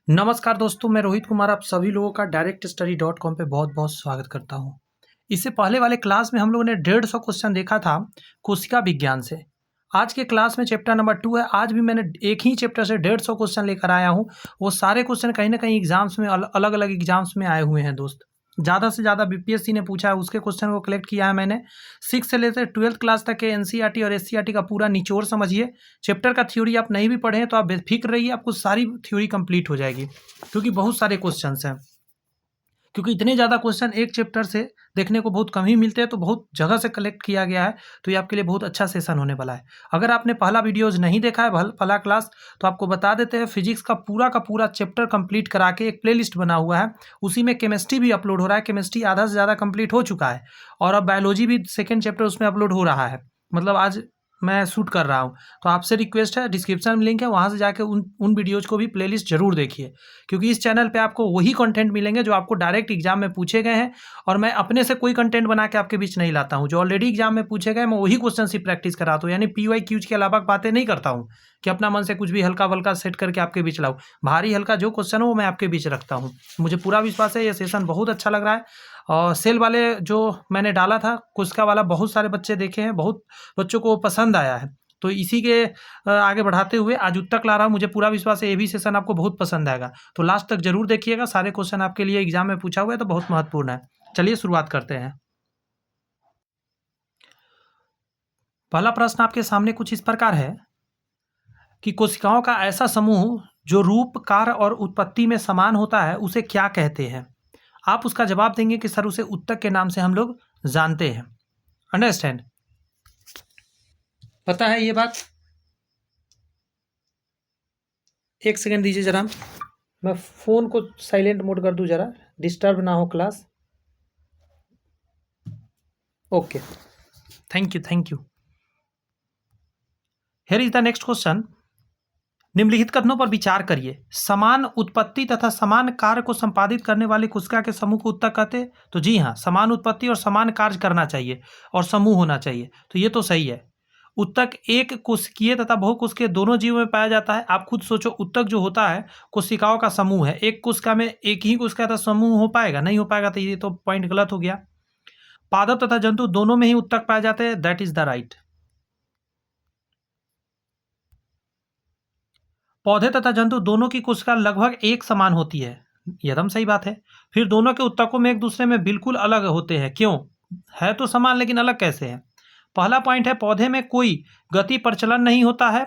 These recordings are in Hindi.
नमस्कार दोस्तों, मैं रोहित कुमार आप सभी लोगों का directstudy.com पे बहुत-बहुत स्वागत करता हूँ। इससे पहले वाले क्लास में हम लोगों ने 150 क्वेश्चन देखा था कोशिका विज्ञान से। आज के क्लास में चैप्टर नंबर 2 है। आज भी मैंने एक ही चैप्टर से 150 क्वेश्चन लेकर आया हूँ। वो सारे क्वेश्चन कहीं न कहीं एग्ज़ाम्स में अलग-अलग एग्ज़ाम्स में आए हुए हैं दोस्त। ज़्यादा से ज़्यादा बीपीएससी ने पूछा है, उसके क्वेश्चन को कलेक्ट किया है मैंने। 6 से लेकर 12th क्लास तक के एनसीईआरटी और एससीईआरटी का पूरा निचोड़ समझिए। चैप्टर का थ्योरी आप नहीं भी पढ़े हैं तो आप बेफिक्र रहिए, आपको सारी थ्योरी कंप्लीट हो जाएगी, क्योंकि बहुत सारे क्वेश्चंस हैं। क्योंकि इतने ज़्यादा क्वेश्चन एक चैप्टर से देखने को बहुत कम ही मिलते हैं, तो बहुत जगह से कलेक्ट किया गया है, तो ये आपके लिए बहुत अच्छा सेशन होने वाला है। अगर आपने पहला वीडियोज़ नहीं देखा है, पहला क्लास, तो आपको बता देते हैं, फिजिक्स का पूरा चैप्टर कंप्लीट करा के एक प्लेलिस्ट बना हुआ है, उसी में केमिस्ट्री भी अपलोड हो रहा है। केमिस्ट्री आधा से ज़्यादा कंप्लीट हो चुका है और अब बायोलॉजी भी सेकेंड चैप्टर उसमें अपलोड हो रहा है। मतलब आज मैं शूट कर रहा हूँ, तो आपसे रिक्वेस्ट है, डिस्क्रिप्शन में लिंक है, वहाँ से जाके उन वीडियोज़ को भी प्लेलिस्ट ज़रूर देखिए, क्योंकि इस चैनल पे आपको वही कंटेंट मिलेंगे जो आपको डायरेक्ट एग्जाम में पूछे गए हैं। और मैं अपने से कोई कंटेंट बना के आपके बीच नहीं लाता हूँ। जो ऑलरेडी एग्जाम में पूछे गए मैं वही क्वेश्चन से प्रैक्टिस कराता हूँ, यानी पीवाई क्यूज के अलावा बातें नहीं करता हूँ कि अपना मन से कुछ भी हल्का वल्का सेट करके आपके बीच लाऊँ। भारी हल्का जो क्वेश्चन हो वो मैं आपके बीच रखता हूँ। मुझे पूरा विश्वास है ये सेशन बहुत अच्छा लग रहा है। और सेल वाले जो मैंने डाला था कुस्का वाला, बहुत सारे बच्चे देखे हैं, बहुत बच्चों को पसंद आया है। तो इसी के आगे बढ़ाते हुए आज उत्तर ला रहा हूँ। मुझे पूरा विश्वास है ये भी सेशन आपको बहुत पसंद आएगा, तो लास्ट तक जरूर देखिएगा। सारे क्वेश्चन आपके लिए एग्जाम में पूछा हुआ है, तो बहुत महत्वपूर्ण है। चलिए शुरुआत करते हैं। पहला प्रश्न आपके सामने कुछ इस प्रकार है कि कोशिकाओं का ऐसा समूह जो रूप, कार्य और उत्पत्ति में समान होता है उसे क्या कहते हैं? आप उसका जवाब देंगे कि सर उसे उत्तक के नाम से हम लोग जानते हैं। अंडरस्टैंड? पता है ये बात? एक सेकेंड दीजिए जरा, मैं फ़ोन को साइलेंट मोड कर दूं, जरा डिस्टर्ब ना हो class. Okay, thank you. Here is the next question. निम्नलिखित कथनों पर विचार करिए। समान उत्पत्ति तथा समान कार्य को संपादित करने वाले कोशिका के समूह को उत्तक कहते हैं। तो जी हाँ, समान उत्पत्ति और समान कार्य करना चाहिए और समूह होना चाहिए, तो ये तो सही है। उत्तक एक कोशिकीय तथा बहुकोशिकीय दोनों जीवों में पाया जाता है। आप खुद सोचो, उत्तक जो होता है कोशिकाओं का समूह है। एक कोशिका में एक ही कोशिका का समूह हो पाएगा? नहीं हो पाएगा, तो ये तो पॉइंट गलत हो गया। पादप तथा जंतु दोनों में ही उत्तक पाए जाते हैं, दैट इज द राइट। पौधे तथा जंतु दोनों की कोशिका लगभग एक समान होती है, एकदम सही बात है। फिर दोनों के उत्तकों में एक दूसरे में बिल्कुल अलग होते हैं, क्यों? है तो समान लेकिन अलग कैसे है? पहला पॉइंट है, पौधे में कोई गति प्रचलन नहीं होता है,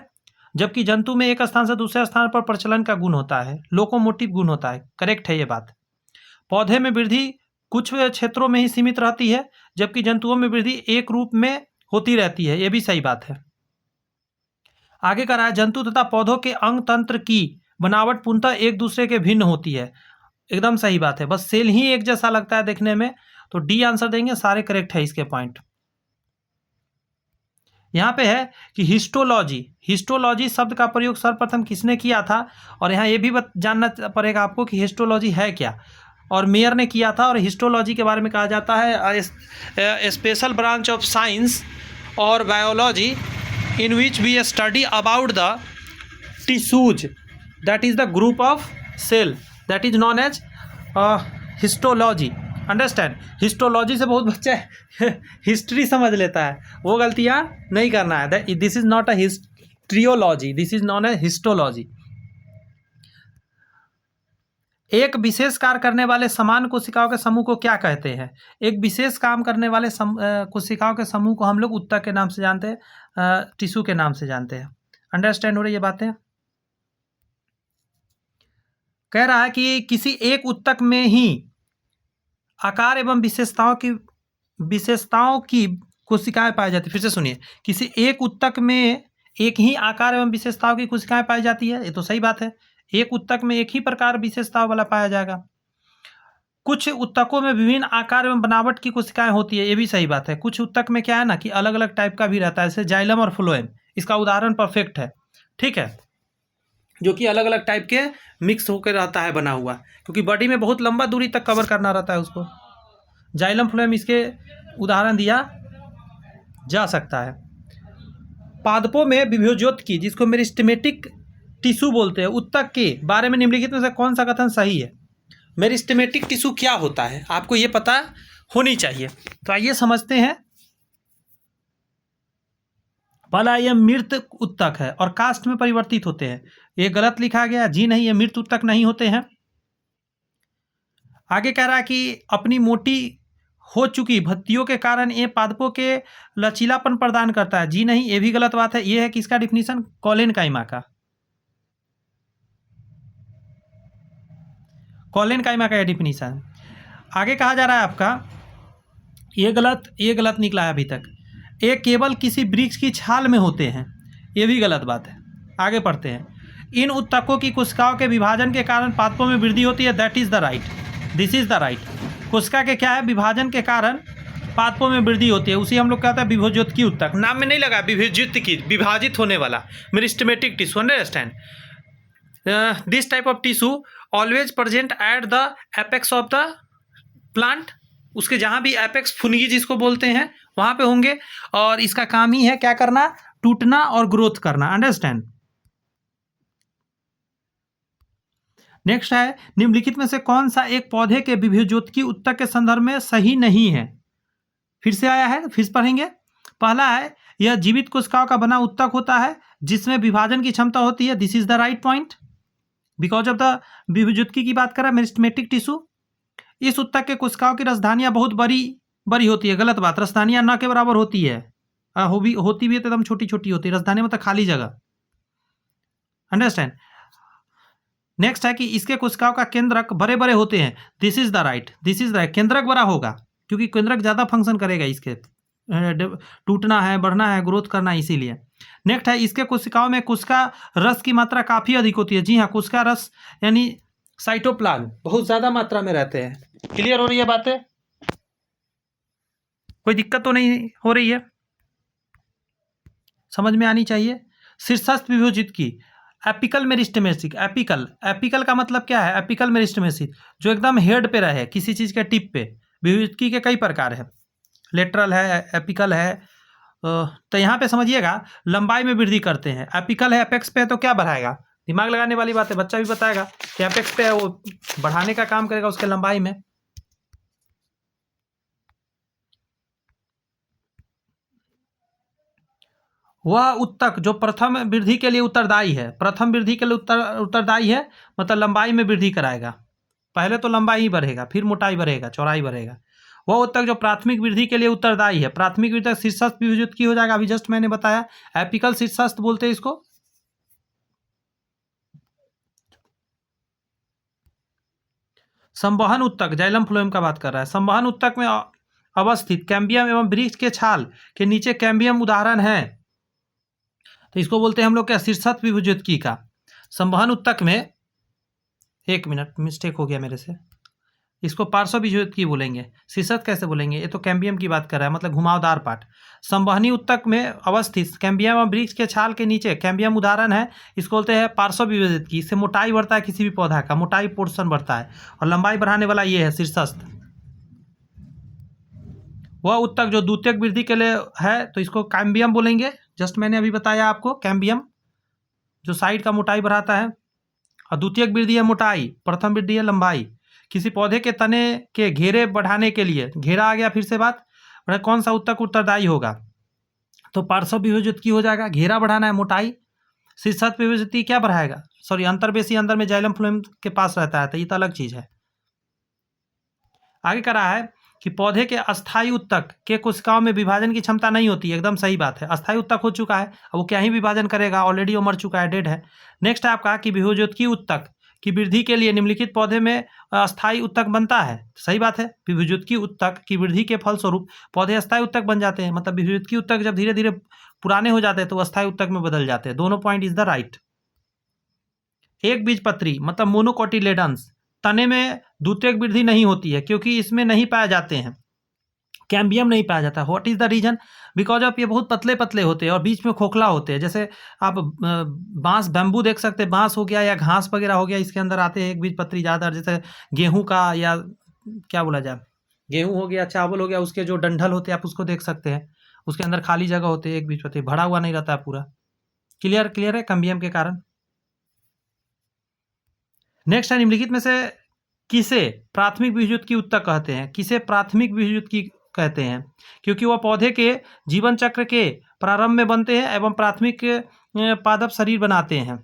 जबकि जंतु में एक स्थान से दूसरे स्थान पर प्रचलन का गुण होता है, लोकोमोटिव गुण होता है। करेक्ट है ये बात। पौधे में वृद्धि कुछ क्षेत्रों में ही सीमित रहती है, जबकि जंतुओं में वृद्धि एक रूप में होती रहती है, ये भी सही बात है। आगे कह रहा है, जंतु तथा पौधों के अंग तंत्र की बनावट पूर्णतः एक दूसरे के भिन्न होती है, एकदम सही बात है। बस सेल ही एक जैसा लगता है देखने में, तो डी आंसर देंगे, सारे करेक्ट है इसके पॉइंट। यहाँ पे है कि हिस्टोलॉजी शब्द का प्रयोग सर्वप्रथम किसने किया था? और यहाँ ये भी जानना पड़ेगा आपको कि हिस्टोलॉजी है क्या, और मेयर ने किया था। और हिस्टोलॉजी के बारे में कहा जाता है स्पेशल ब्रांच ऑफ साइंस और biology in which we study about the tissues, that is the group of cell, that is known as histology. Understand? Histology से बहुत बच्चा हिस्ट्री समझ लेता है, वो गलतियां नहीं करना है। This is not a histology, this is non a histology. एक विशेष कार्य करने वाले समान कोशिकाओं के समूह को क्या कहते हैं? एक विशेष काम करने वाले कोशिकाओं के समूह को हम लोग उत्तक के नाम से जानते हैं, टिश्यू के नाम से जानते हैं। अंडरस्टैंड हो रही है ये बातें? कह रहा है कि किसी एक उत्तक में ही आकार एवं विशेषताओं की कोशिकाएं पाई जाती है। फिर से सुनिए, किसी एक उत्तक में एक ही आकार एवं विशेषताओं की कोशिकाएं पाई जाती है, ये तो सही बात है। एक उत्तक में एक ही प्रकार विशेषताओं वाला पाया जाएगा। कुछ उत्तकों में विभिन्न आकार एवं बनावट की कोशिकाएं होती है, ये भी सही बात है। कुछ उत्तक में क्या है ना कि अलग अलग टाइप का भी रहता है, जैसे जाइलम और फ्लोएम, इसका उदाहरण परफेक्ट है, ठीक है, जो कि अलग अलग टाइप के मिक्स होकर रहता है बना हुआ, क्योंकि बॉडी में बहुत लंबा दूरी तक कवर करना रहता है उसको। जाइलम फ्लोएम इसके उदाहरण दिया जा सकता है। पादपों में विभेद्योत की, जिसको मेरिस्टेमेटिक टिश्यू बोलते हैं। उत्तक के बारे में निम्नलिखित में से कौन सा कथन सही है? मेरिस्टेमेटिक टिश्यू क्या होता है, आपको ये पता होनी चाहिए। तो आइए समझते हैं। पहला, ये मृत उत्तक है और कास्ट में परिवर्तित होते हैं। ये गलत लिखा गया, जी नहीं, ये मृत उत्तक नहीं होते हैं। आगे कह रहा है कि अपनी मोटी हो चुकी भत्तियों के कारण ये पादपों के लचीलापन प्रदान करता है, जी नहीं, ये भी गलत बात है। ये है किसका डिफिनीशन? कॉलिन काइमा का। कॉलिन काइमा का डिफिनीशन। आगे कहा जा रहा है आपका, ये गलत निकला है अभी तक। ये केवल किसी वृक्ष की छाल में होते हैं, ये भी गलत बात है। आगे पढ़ते हैं। इन उत्तकों की कोशिकाओं के विभाजन के कारण पादपों में वृद्धि होती है, that is the right, this is the right. कोशिका के क्या है? विभाजन के कारण पादपों में वृद्धि होती है, उसी हम लोग कहते हैं विभोज्योतकी उत्तक। नाम में नहीं लगा विभोज्योतकी, विभाजित होने वाला meristematic tissue, understand. This type of tissue always present at the apex of the plant, उसके जहाँ भी एपेक्स फुनगी जिसको बोलते हैं वहाँ पे होंगे, और इसका काम ही है क्या करना? टूटना और ग्रोथ करना, अंडरस्टैंड। नेक्स्ट है, निम्नलिखित में से कौन सा एक पौधे के विभोज्योतकी उत्तक के संदर्भ में सही नहीं है? फिर से आया है, फिर पढ़ेंगे। पहला है, यह जीवित कोशिकाओं का बना उत्तक होता है जिसमें विभाजन की क्षमता होती है, this is the right point because of the विभोज्योतकी की बात करें, मेरिस्टेमेटिक टिश्यू। इस उत्तक के कोशिकाओं की रसधानियां बहुत बड़ी होती है, गलत बात। रसधानियां न के बराबर होती है, होती भी है तो एकदम छोटी छोटी होती है। रसधानी मतलब खाली जगह, अंडरस्टैंड। नेक्स्ट है कि इसके कोशिकाओं का केंद्रक बड़े बड़े होते हैं, दिस इज द राइट, केंद्रक बड़ा होगा क्योंकि केंद्रक ज़्यादा फंक्शन करेगा, इसके टूटना है, बढ़ना है, ग्रोथ करना है, इसीलिए। नेक्स्ट है, इसके कोशिकाओं में कोशिका रस की मात्रा काफ़ी अधिक होती है, जी हाँ, कोशिका रस यानी साइटोप्लाज्म बहुत ज़्यादा मात्रा में रहते हैं। क्लियर हो रही है बातें? कोई दिक्कत तो नहीं हो रही है? समझ में आनी चाहिए। शीर्षस्थ विभोजित की एपिकल मेरिस्टेमेसिस। एपिकल का मतलब क्या है? एपिकल मेरिस्टेमेसिस जो एकदम हेड पे रहे, किसी चीज़ के टिप पे। विभोजितकी के कई प्रकार है, लेटरल है, एपिकल है। तो यहाँ पे समझिएगा, लंबाई में वृद्धि करते हैं। एपिकल है, एपेक्स पे, तो क्या बढ़ाएगा? दिमाग लगाने वाली बात है, बच्चा भी बताएगा कि एपेक्स पे है, वो बढ़ाने का काम करेगा उसके लंबाई में। वह उत्तक जो प्रथम वृद्धि के लिए उत्तरदायी है, प्रथम वृद्धि के लिए उत्तरदायी है, मतलब लंबाई में वृद्धि कराएगा। पहले तो लंबाई ही बढ़ेगा, फिर मोटाई बढ़ेगा, चौड़ाई बढ़ेगा। वह उत्तक जो प्राथमिक वृद्धि के लिए उत्तरदायी है, प्राथमिक वृद्धि शीर्षस्थ विभोज्योतकी हो जाएगा, अभी जस्ट मैंने बताया, एपिकल शीर्षस्थ बोलते हैं इसको। संवहन उत्तक, जाइलम फ्लोएम का बात कर रहा है। संवहन उत्तक में अवस्थित कैम्बियम एवं वृक्ष के छाल के नीचे कैम्बियम उदाहरण है, तो इसको बोलते हैं हम लोग क्या? शीर्षस्थ विभोज्योतकी का। संवहन उत्तक में, एक मिनट मिस्टेक हो गया मेरे से, इसको पार्श्व विभोज्योतकी बोलेंगे, शीर्षस्थ कैसे बोलेंगे? ये तो कैम्बियम की बात कर रहा है, मतलब घुमावदार पार्ट। संवहनी उत्तक में अवस्थित कैम्बियम और वृक्ष के छाल के नीचे कैम्बियम उदाहरण है, इसको बोलते हैं पार्श्व विभोज्योतकी। इससे मोटाई बढ़ता है, किसी भी पौधा का मोटाई पोर्शन बढ़ता है, और लंबाई बढ़ाने वाला ये है शीर्षस्थ। वह उत्तक जो द्वितीयक वृद्धि के लिए है, तो इसको कैम्बियम बोलेंगे। जस्ट मैंने अभी बताया आपको, कैम्बियम जो साइड का मोटाई बढ़ाता है, और द्वितीयक वृद्धि है मोटाई, प्रथम वृद्धि है लंबाई। किसी पौधे के तने के घेरे बढ़ाने के लिए, घेरा आ गया फिर से बात, कौन सा उत्तक उत्तरदायी होगा? तो पार्श्व विभोज्योतकी हो जाएगा, घेरा बढ़ाना है, मोटाई। शीर्षस्थ विभोज्योतकी क्या बढ़ाएगा? सॉरी, अंतर्वेशी अंदर में जाइलम फ्लोएम के पास रहता है, तो ये तो अलग चीज़ है। आगे कह रहा है कि पौधे के अस्थायी उत्तक के कोशिकाओं में विभाजन की क्षमता नहीं होती है, एकदम सही बात है। अस्थायी उत्तक हो चुका है, अब वो क्या ही विभाजन करेगा, ऑलरेडी वो मर चुका है, डेड है। नेक्स्ट है आपका कि विभोज्योतकी उत्तक की वृद्धि के लिए निम्नलिखित पौधे में अस्थायी उत्तक बनता है, सही बात है। विभोज्योतकी उत्तक की वृद्धि के फलस्वरूप पौधे अस्थायी उत्तक बन जाते हैं, मतलब विभोज्योतकी उत्तक जब धीरे धीरे पुराने हो जाते हैं तो अस्थायी उत्तक में बदल जाते हैं। दोनों पॉइंट इज द राइट। एक बीजपत्री मतलब मोनोकोटिलेडन्स, तने में द्वितीयक वृद्धि नहीं होती है क्योंकि इसमें नहीं पाए जाते हैं, कैम्बियम नहीं पाया जाता। What is the reason? Because of ये बहुत पतले पतले होते हैं और बीच में खोखला होते हैं। जैसे आप बांस, बैम्बू देख सकते हैं, बांस हो गया या घास वगैरह हो गया, इसके अंदर आते हैं एक बीजपत्री ज़्यादातर। जैसे गेहूं का, या क्या बोला जाए, गेहूं हो गया, चावल हो गया, उसके जो डंठल होते हैं आप उसको देख सकते हैं, उसके अंदर खाली जगह होती है, एक बीजपत्री भरा हुआ नहीं रहता है पूरा। क्लियर है? कैम्बियम के कारण। नेक्स्ट है निम्नलिखित में से किसे प्राथमिक बीजयुक्त की उत्तक कहते हैं? किसे प्राथमिक बीजयुक्त की कहते हैं? क्योंकि वह पौधे के जीवन चक्र के प्रारंभ में बनते हैं एवं प्राथमिक पादप शरीर बनाते हैं।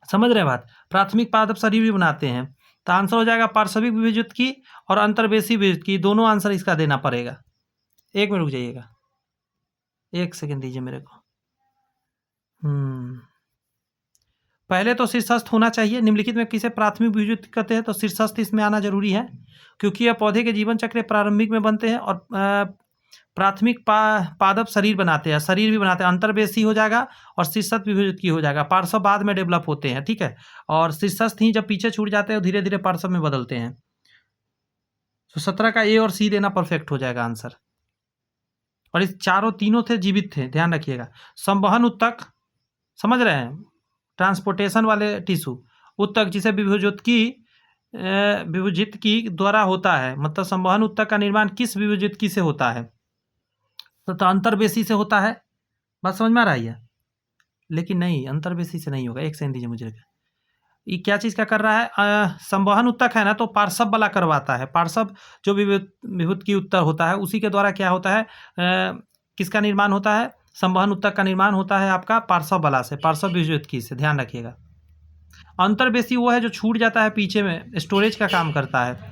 समझ रहे हैं बात? प्राथमिक पादप शरीर भी बनाते हैं। तो आंसर हो जाएगा पार्श्विक बीजयुक्त की और अंतर्वेशी बीजयुक्त की, दोनों आंसर इसका देना पड़ेगा। एक मिनट रुक जाइएगा, एक सेकंड दीजिए मेरे को। पहले तो शीर्षस्थ होना चाहिए। निम्नलिखित में किसे प्राथमिक बीजयुक्त कहते हैं? तो शीर्षस्थ इसमें आना जरूरी है, क्योंकि यह पौधे के जीवन चक्र प्रारंभिक में बनते हैं और प्राथमिक पादप शरीर बनाते हैं, शरीर भी बनाते हैं। अंतर्वेशी हो जाएगा और शीर्षस्थ बीजयुक्त की हो जाएगा। पार्श्व बाद में डेवलप होते हैं, ठीक है। और शीर्षस्थ ही जब पीछे छूट जाते हैं धीरे धीरे पार्श्व में बदलते हैं। तो 17 का ए और सी देना परफेक्ट हो जाएगा आंसर। और इस चारों तीनों थे जीवित थे, ध्यान रखिएगा। संवहन उत्तक, समझ रहे हैं, ट्रांसपोर्टेशन वाले टिश्यू उत्तक जिसे विभजित की द्वारा होता है। मतलब संवहन उत्तक का निर्माण किस विभजित की से होता है? तो अंतर्वेशी से होता है। बात समझ में आ रही है? लेकिन नहीं, अंतर्वेशी से नहीं होगा। एक सेकंड दीजिए मुझे। ये क्या चीज़ का कर रहा है? संवहन उत्तक है ना, तो पार्श्व वाला करवाता है। पार्श्व जो विभुत की उत्तक होता है उसी के द्वारा क्या होता है, किसका निर्माण होता है? संवहन उत्तक का निर्माण होता है आपका पार्श्व बला से, पार्श्व विभुत की से, ध्यान रखिएगा। अंतर्वेशी वो है जो छूट जाता है पीछे में, स्टोरेज का काम करता है।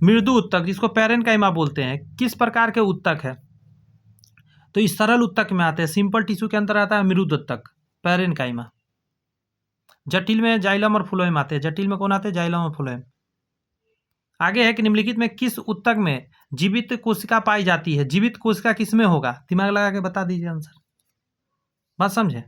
मृदु उत्तक जिसको पैरेन्काइमा बोलते हैं, किस प्रकार के उत्तक है? तो इस सरल उत्तक में आते हैं। सिंपल टिश्यू के अंदर आता है मृदु उत्तक, पैरेन्काइमा। जटिल में जाइलम और फ्लोएम आते हैं। जटिल में कौन आते हैं? जाइलम और फ्लोएम। आगे है कि निम्नलिखित में किस उत्तक में जीवित कोशिका पाई जाती है? जीवित कोशिका किस में होगा? दिमाग लगा के बता दीजिए आंसर। बात समझे?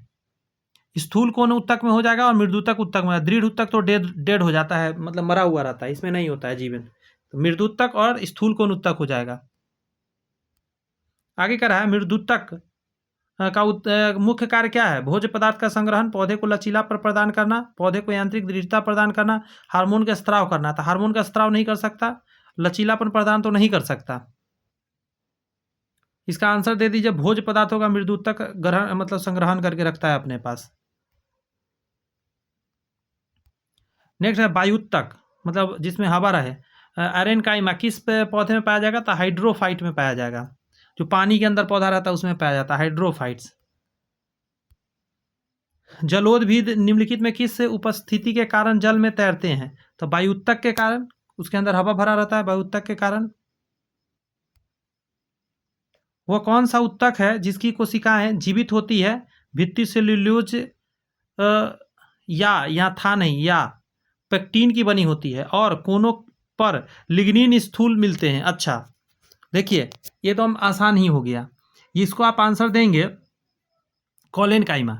स्थूल कोण उत्तक में हो जाएगा और मृदुतक उत्तक में। दृढ़ उत्तक तो डेड हो जाता है, मतलब मरा हुआ रहता है, इसमें नहीं होता है जीवन। तो मृदुतक और स्थूल कोण उत्तक हो जाएगा। आगे क्या रहा है? मृदुतक का मुख्य कार्य क्या है? भोज्य पदार्थ का संग्रहण, पौधे को लचीलापन प्रदान करना, पौधे को यांत्रिक दृढ़ता प्रदान करना, हार्मोन का स्त्राव करना। तो हार्मोन का स्त्राव नहीं कर सकता, लचीलापन प्रदान तो नहीं कर सकता। इसका आंसर दे दीजिए। भोज्य पदार्थों का मृदुतक ग्रहण मतलब संग्रहण करके रखता है अपने पास। नेक्स्ट है वायुत्तक, मतलब जिसमें हवा रहे। एरेनकाइमा किस पौधे में पाया जाएगा? तो हाइड्रोफाइट में पाया जाएगा। जो पानी के अंदर पौधा रहता है उसमें पाया जाता है, हाइड्रोफाइट्स। जलोदभिद निम्नलिखित में किस उपस्थिति के कारण जल में तैरते हैं? तो वायुत्तक के कारण, उसके अंदर हवा भरा रहता है वायुत्तक के कारण। वह कौन सा उत्तक है जिसकी कोशिकाएं जीवित होती है? भित्ति सेल्यूलोज या था नहीं, या पेक्टिन की बनी होती है और कोनों पर लिग्निन स्थूल मिलते हैं। अच्छा देखिए, ये तो हम आसान ही हो गया। इसको आप आंसर देंगे कोलेनकाइमा।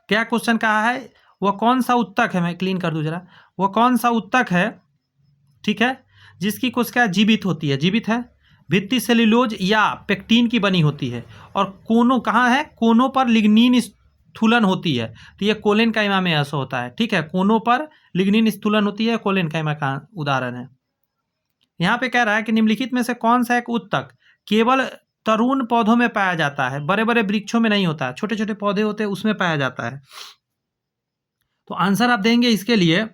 क्या क्वेश्चन कहा है? वह कौन सा उत्तक है, मैं क्लीन कर दूं जरा। वह कौन सा उत्तक है, ठीक है, जिसकी कोशिका जीवित होती है, जीवित है, भित्ति सेल्यूलोज या पेक्टिन की बनी होती है और कोनों कहाँ है? कोनों पर लिग्निन स्थूलन होती है। तो ये कोलेनकाइमा में ऐसा होता है, ठीक है। कोनों पर लिग्निन स्थूलन होती है, कोलेनकाइमा का उदाहरण है। यहाँ पे कह रहा है कि निम्नलिखित में से कौन सा एक उत्तक केवल तरुण पौधों में पाया जाता है, बड़े बड़े वृक्षों में नहीं होता है, छोटे छोटे पौधे होते हैं उसमें पाया जाता है। तो आंसर आप देंगे इसके लिए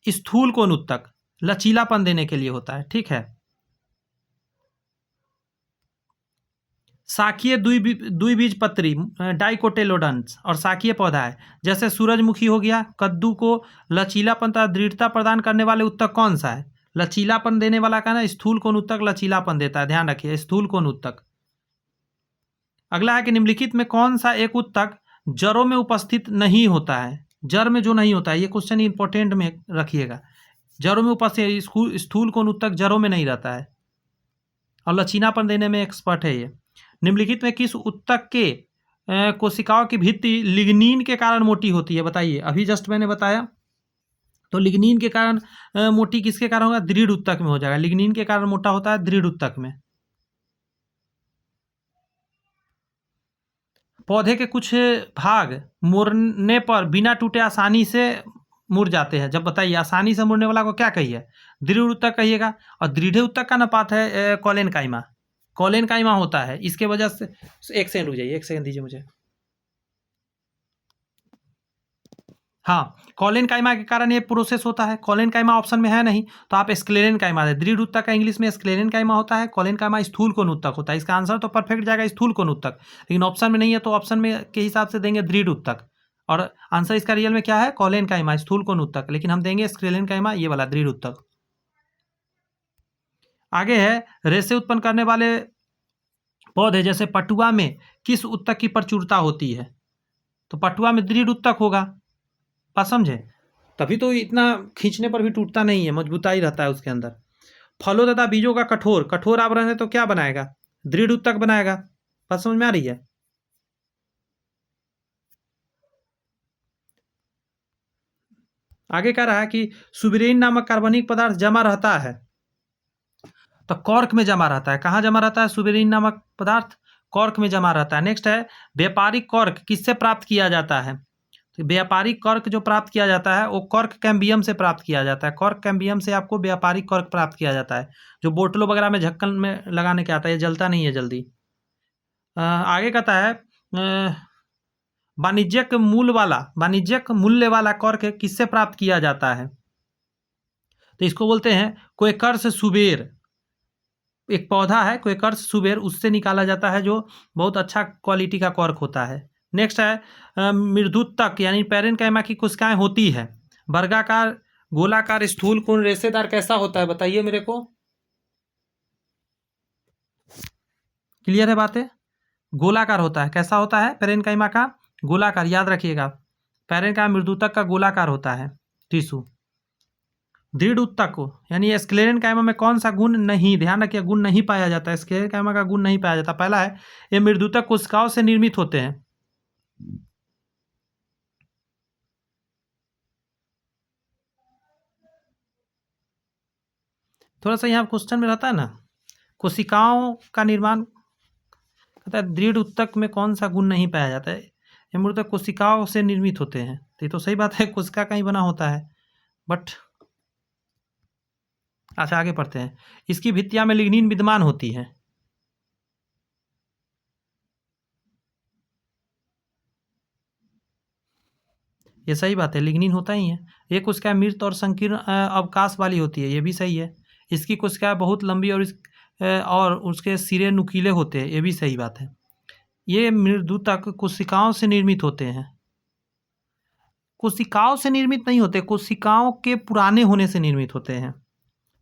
स्थूल कोण उत्तक, लचीलापन देने के लिए होता है, ठीक है। शाखीय द्विबीजपत्री डाइकोटिलेडोन्स और शाखीय पौधा है, जैसे सूरजमुखी हो गया। कद्दू को लचीलापन तथा दृढ़ता प्रदान करने वाले उत्तक कौन सा है? लचीलापन देने वाला का ना स्थूल कोण उत्तक लचीलापन देता है, ध्यान रखिए, स्थूल कोण उत्तक। अगला है कि निम्नलिखित में कौन सा एक उत्तक जड़ों में उपस्थित नहीं होता है? जड़ में जो नहीं होता है, ये क्वेश्चन इंपॉर्टेंट में रखिएगा। जड़ों में उपस्थित, स्थूल कोण उत्तक जड़ों में नहीं रहता है और लचीलापन देने में एक्सपर्ट है ये। निम्नलिखित में किस उत्तक के कोशिकाओं की भित्ति लिग्निन के कारण मोटी होती है? बताइए, अभी जस्ट मैंने बताया। तो लिग्निन के कारण मोटी किसके कारण होगा? दृढ़ उत्तक में हो जाएगा। लिग्निन के कारण मोटा होता है दृढ़ उत्तक में। पौधे के कुछ भाग मुड़ने पर बिना टूटे आसानी से मुड़ जाते हैं। जब बताइए, आसानी से मुड़ने वाला को क्या कहिए? दृढ़ उत्तक कहिएगा। और दृढ़ उत्तक का नपात है कोलेनकाइमा। कोलेनकाइमा होता है, इसके वजह से। एक सेकंड रुक जाइए, एक सेकंड दीजिए मुझे। हाँ, कॉलेनकाइमा के कारण ये प्रोसेस होता है। कॉलेनकाइमा ऑप्शन में है नहीं, तो आप स्क्लेरेनकाइमा दे। दृढ़ ऊतक का इंग्लिश में स्क्लेरेनकाइमा होता है, कॉलेनकाइमा स्थूल कोण ऊतक होता है। इसका आंसर तो परफेक्ट जाएगा स्थूल कोण ऊतक, लेकिन ऑप्शन में नहीं है, तो ऑप्शन में के हिसाब से देंगे दृढ़ ऊतक, और आंसर इसका रियल में क्या है, कॉलेनकाइमा स्थूल कोण ऊतक, लेकिन हम देंगे स्क्लेरेनकाइमा, ये वाला दृढ़ ऊतक। आगे है रेशे उत्पन्न करने वाले पौधे, जैसे पटुआ में किस ऊतक की प्रचुरता होती है? तो पटुआ में दृढ़ ऊतक होगा, बात समझे, तभी तो इतना खींचने पर भी टूटता नहीं है, मजबूताई रहता है उसके अंदर। फलों तथा बीजों का कठोर कठोर आवरण है, तो क्या बनाएगा, दृढ़ ऊतक बनाएगा। बात समझ में आ रही है? आगे कह रहा है कि सुबेरिन नामक कार्बनिक पदार्थ जमा रहता है, तो कॉर्क में जमा रहता है। कहाँ जमा रहता है सुबेरिन नामक पदार्थ? कॉर्क में जमा रहता है। नेक्स्ट है व्यापारिक कॉर्क किससे प्राप्त किया जाता है? तो व्यापारिक कॉर्क जो प्राप्त किया जाता है वो कॉर्क कैम्बियम से प्राप्त किया जाता है। कॉर्क कैम्बियम से आपको व्यापारिक कॉर्क प्राप्त किया जाता है, जो बोतलों वगैरह में ढक्कन में लगाने के आता है, ये जलता नहीं है जल्दी। आगे कहता है वाणिज्यिक मूल्य वाला कॉर्क किससे प्राप्त किया जाता है? तो इसको बोलते हैं क्वेकर्स सुबेर। एक पौधा है क्वेकर्स सुबेर, उससे निकाला जाता है, जो बहुत अच्छा क्वालिटी का कॉर्क होता है। नेक्स्ट है मृदुतक यानी पैरेनकाइमा की कोशिकाएं होती है। वर्गाकार, गोलाकार, स्थूल कोण, रेशेदार कैसा होता है, बताइए मेरे को। क्लियर है बातें? गोलाकार होता है। कैसा होता है पैरेनकाइमा का? गोलाकार, याद रखिएगा, पैरेनकाइमा मृदुतक का गोलाकार होता है टिश्यू। दृढ़ ऊतक को यानी स्क्लेरेनकाइमा में कौन सा गुण नहीं, ध्यान रखिए, गुण नहीं पाया जाता है, स्क्लेरेनकाइमा का गुण नहीं पाया जाता। पहला है ये मृदुतक कोशिकाओं से निर्मित होते हैं। थोड़ा सा यहाँ क्वेश्चन में रहता है ना, कोशिकाओं का निर्माण कहता है दृढ़ ऊतक में कौन सा गुण नहीं पाया जाता है, ये मृदुतक कोशिकाओं से निर्मित होते हैं, तो ये तो सही बात है, कोशिका का ही बना होता है, बट अच्छा आगे पढ़ते हैं। इसकी भित्तियां में लिग्निन विद्यमान होती है। ये सही बात है, लिग्निन होता ही है। ये कोशिका मृत और संकीर्ण अवकाश वाली होती है, ये भी सही है। इसकी कोशिकाएं बहुत लंबी और उसके सिरे नुकीले होते हैं, ये भी सही बात है। ये मृदुतक कोशिकाओं से निर्मित होते हैं। कोशिकाओं से निर्मित नहीं होते, कोशिकाओं के पुराने होने से निर्मित होते हैं।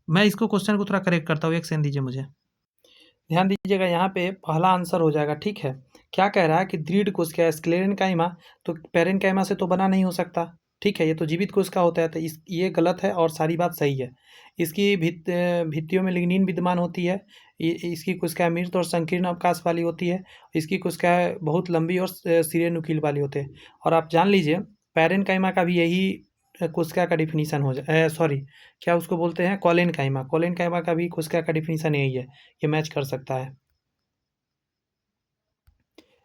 मैं इसको क्वेश्चन को थोड़ा करेक्ट करता हूँ, एक सेकंड दीजिए मुझे। ध्यान दीजिएगा, यहाँ पे पहला आंसर हो जाएगा, ठीक है। क्या कह रहा है कि दृढ़ कोशिका स्क्लेरेनकाइमा, तो पैरेनकाइमा से तो बना नहीं हो सकता, ठीक है, ये तो जीवित कोशिका होता है, तो ये गलत है और सारी बात सही है। इसकी भित्तियों में लिग्निन विद्यमान होती है। इसकी कोशिकाएं मृत और संकीर्ण अवकाश वाली होती है। इसकी कोशिकाएं बहुत लंबी और सिरे नुकील वाली होते हैं। और आप जान लीजिए पैरेनकाइमा का भी यही कोशिका का डिफिनीसन हो जाए, सॉरी क्या उसको बोलते हैं, कॉलेनकाइमा। कॉलेनकाइमा का भी कोशिका का डिफिनीसन यही है, ये मैच कर सकता है।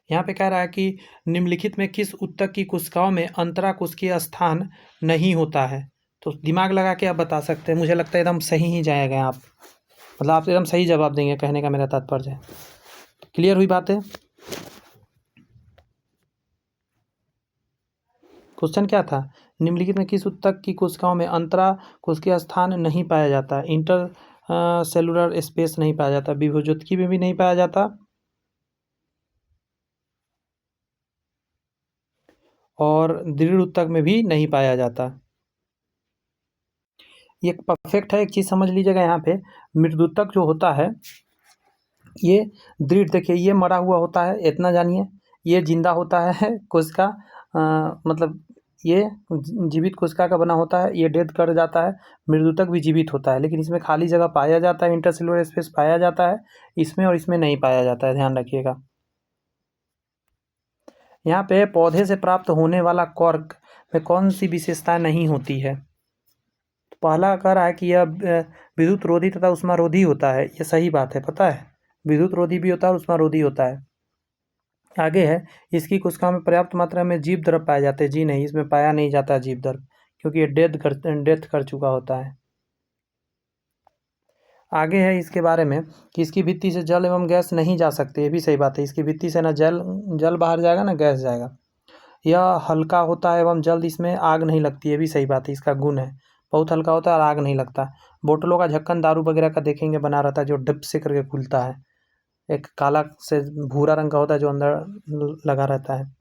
यहाँ पे कह रहा है कि निम्नलिखित में किस ऊतक की कोशिकाओं में अंतराकोशिकीय स्थान नहीं होता है? तो दिमाग लगा के आप बता सकते हैं, मुझे लगता है एकदम सही ही जाएगा आप, मतलब आप एकदम सही जवाब देंगे, कहने का मेरा तात्पर्य है। क्लियर हुई बात है? क्वेश्चन क्या था, निम्नलिखित में किस ऊतक की कोशिकाओं में अंतराकोशिकीय स्थान नहीं पाया जाता? इंटर सेलुलर स्पेस नहीं पाया जाता, विभुज्योतिकी में भी नहीं पाया जाता, और दृढ़ ऊतक में भी नहीं पाया जाता। ये परफेक्ट है। एक चीज़ समझ लीजिएगा, यहाँ पे मृदुतक जो होता है ये दृढ़, देखिए ये मरा हुआ होता है, इतना जानिए, ये जिंदा होता है कोशिका, मतलब ये जीवित कोशिका का बना होता है, ये डेथ कर जाता है। मृदुतक भी जीवित होता है, लेकिन इसमें खाली जगह पाया जाता है, इंटरसेलुलर स्पेस पाया जाता है इसमें, और इसमें नहीं पाया जाता है, ध्यान रखिएगा। यहाँ पे पौधे से प्राप्त होने वाला कॉर्क में कौन सी विशेषताएं नहीं होती है? तो पहला कह रहा है कि यह विद्युत रोधी तथा उष्मारोधी होता है, ये सही बात है, पता है, विद्युत रोधी भी होता है और उष्मारोधी होता है। आगे है इसकी कोशिकाओं में पर्याप्त मात्रा में जीव द्रव पाए जाते हैं। जी नहीं, इसमें पाया नहीं जाता जीव द्रव, क्योंकि ये डेथ कर चुका होता है। आगे है इसके बारे में कि इसकी भित्ति से जल एवं गैस नहीं जा सकते, ये भी सही बात है, इसकी भित्ति से ना जल बाहर जाएगा ना गैस जाएगा। यह हल्का होता है एवं जल्द इसमें आग नहीं लगती, ये भी सही बात है, इसका गुण है। बहुत हल्का होता है और आग नहीं लगता। बोतलों का ढक्कन दारू वगैरह का देखेंगे बना रहता है, जो डिप से करके खुलता है। एक काला से भूरा रंग का होता है जो अंदर लगा रहता है।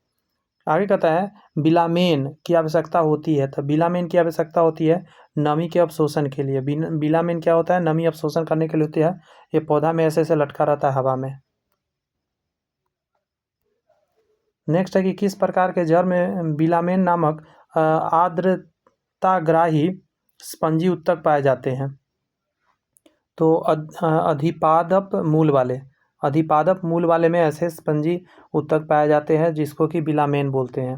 आगे कहता है बिलामेन की आवश्यकता होती है, तो बिलामेन की आवश्यकता होती है नमी के अवशोषण के लिए। बिलामेन क्या होता है? नमी अवशोषण करने के लिए होती है। ये पौधा में ऐसे ऐसे लटका रहता है हवा में। नेक्स्ट है कि किस प्रकार के जड़ में बिलामेन नामक आर्द्रताग्राही स्पंजी उत्तक पाए जाते हैं? तो अधिपादप मूल वाले में ऐसे स्पंजी उत्तक पाए जाते हैं जिसको कि बिलामेन बोलते हैं।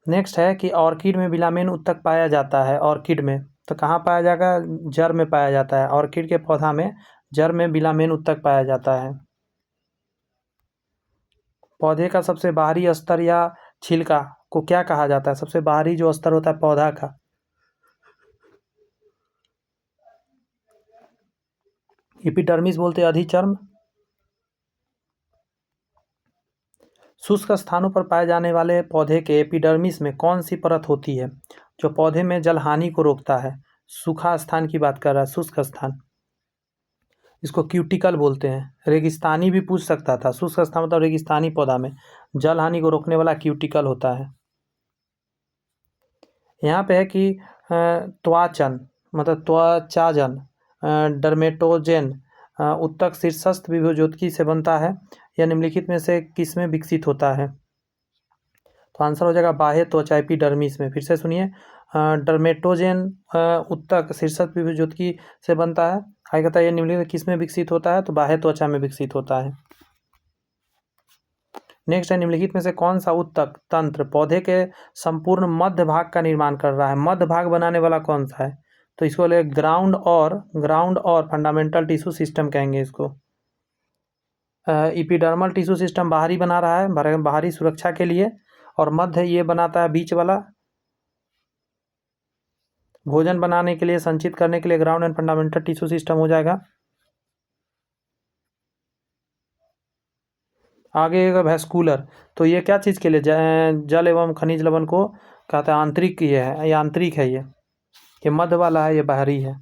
नेक्स्ट है कि ऑर्किड में बिलामेन उत्तक पाया जाता है। ऑर्किड में तो कहाँ पाया जाएगा? जड़ में पाया जाता है। ऑर्किड के पौधा में जड़ में बिलामेन उत्तक पाया जाता है। पौधे का सबसे बाहरी स्तर या छिलका को क्या कहा जाता है? सबसे बाहरी जो स्तर होता है पौधा का, एपिडर्मिस बोलते हैं, अधिचर्म। शुष्क स्थानों पर पाए जाने वाले पौधे के एपिडर्मिस में कौन सी परत होती है जो पौधे में जल हानि को रोकता है? सूखा स्थान की बात कर रहा है, शुष्क स्थान। इसको क्यूटिकल बोलते हैं। रेगिस्तानी भी पूछ सकता था। शुष्क स्थान मतलब रेगिस्तानी पौधा में जल हानि को रोकने वाला क्यूटिकल होता है। यहाँ पे है कि त्वचन मतलब त्वचाजन डर्मेटोजेन उत्तक शीर्षस्थ विभवज्योति से बनता है। यह निम्नलिखित में से किस में विकसित होता है? तो आंसर हो जाएगा बाह्य त्वचा एपिडर्मिस में। फिर से सुनिए, डर्मेटोजेन उत्तक शीर्षस्थ विभवज्योति से बनता है। आगे कहता है ये निम्नलिखित किस में विकसित होता है? तो बाह्य त्वचा में विकसित होता है। नेक्स्ट है निम्नलिखित में से कौन सा उत्तक तंत्र पौधे के संपूर्ण मध्य भाग का निर्माण कर रहा है? मध्य भाग बनाने वाला कौन सा है? तो इसको ले ग्राउंड और फंडामेंटल टिश्यू सिस्टम कहेंगे इसको। इपिडर्मल टिश्यू सिस्टम बाहरी बना रहा है, बाहरी सुरक्षा के लिए, और मध्य ये बनाता है बीच वाला, भोजन बनाने के लिए, संचित करने के लिए ground and fundamental tissue system हो जाएगा। आगे वैस्कुलर, तो ये क्या चीज़ के लिए? जल एवं खनिज लवण को कहते हैं आंतरिक, ये है, ये आंतरिक है, ये मध्य वाला है, ये बाहरी है।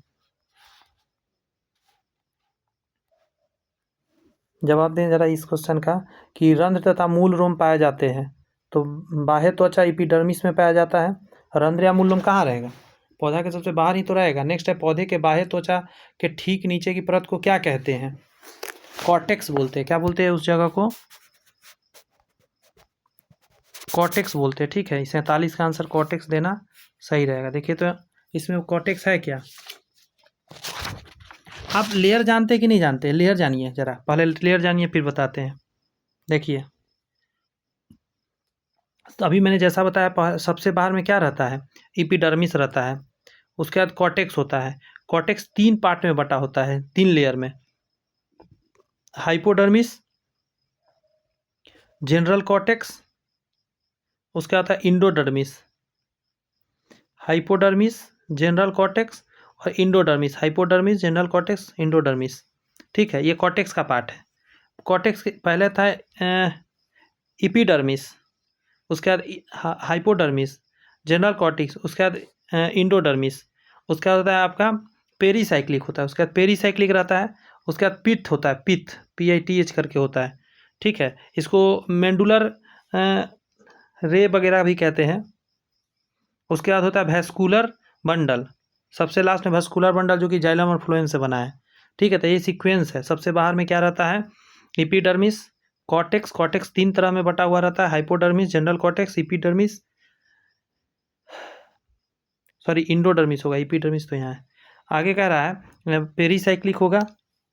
जवाब दें जरा इस क्वेश्चन का कि रंध्र तथा मूल रोम पाए जाते हैं। तो बाह्य त्वचा एपिडर्मिस में पाया जाता है। रंध्र या मूल रोम कहाँ रहेगा? पौधा के सबसे बाहर ही तो रहेगा। नेक्स्ट है पौधे के बाह्य त्वचा के ठीक नीचे की परत को क्या कहते हैं? कॉर्टेक्स बोलते हैं। क्या बोलते हैं उस जगह को? कॉर्टेक्स बोलते हैं। ठीक है, 47 का आंसर कॉर्टेक्स देना सही रहेगा। देखिए तो इसमें कॉर्टेक्स है क्या? आप लेयर जानते कि नहीं जानते? लेयर जानिए जरा, पहले लेयर जानिए फिर बताते हैं। देखिए तो अभी मैंने जैसा बताया, सबसे बाहर में क्या रहता है? एपिडर्मिस रहता है। उसके बाद कॉर्टेक्स होता है। कॉर्टेक्स 3 पार्ट में बटा होता है, 3 लेयर में। हाइपोडर्मिस, जनरल कॉर्टेक्स, उसके बाद है इंडोडर्मिस। हाइपोडर्मिस, जनरल कॉर्टेक्स और endodermis. Hypodermis, general cortex, endodermis. ठीक है, ये कॉर्टेक्स का पार्ट है। कॉर्टेक्स के पहले था एपिडर्मिस, उसके बाद हाइपोडर्मिस, जनरल कॉर्टेक्स, उसके बाद इंडोडर्मिस, उसके बाद होता है आपका पेरीसाइक्लिक होता है, उसके बाद पेरीसाइक्लिक रहता है, उसके बाद पिथ होता है, पिथ PITH करके होता है। ठीक है, इसको मेंडुलर रे वगैरह भी कहते हैं। उसके बाद होता है वैस्कुलर बंडल, सबसे लास्ट में वैस्कुलर बंडल जो कि जाइलम और फ्लोएम से बना है। ठीक है, तो ये सीक्वेंस है। सबसे बाहर में क्या रहता है? Epidermis, cortex. कॉर्टेक्स 3 तरह में बटा हुआ रहता है, hypodermis, general cortex, epidermis, sorry endodermis होगा, एपिडर्मिस तो यहाँ है। आगे कह रहा है पेरीसाइक्लिक होगा,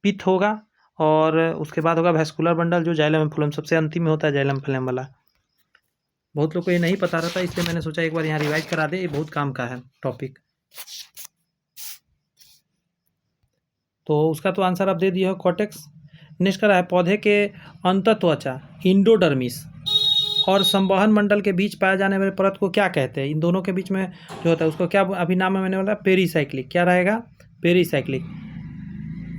पिथ होगा, और उसके बाद होगा वैस्कुलर बंडल जो जाइलम और फ्लोएम, सबसे अंतिम में होता है जाइलम फ्लोएम वाला। बहुत लोग को ये नहीं पता रहता, इसलिए मैंने सोचा एक बार यहाँ रिवाइज करा दे, ये बहुत काम का है टॉपिक। तो उसका तो आंसर आप दे दिए हो, कॉर्टेक्स। नेक्स्ट करा है पौधे के अंतत्वचा इंडोडर्मिस और संवहन मंडल के बीच पाए जाने वाले परत को क्या कहते हैं? इन दोनों के बीच में जो होता है उसको क्या अभी नाम है मैंने बोला? पेरीसाइक्लिक। क्या रहेगा? पेरीसाइक्लिक।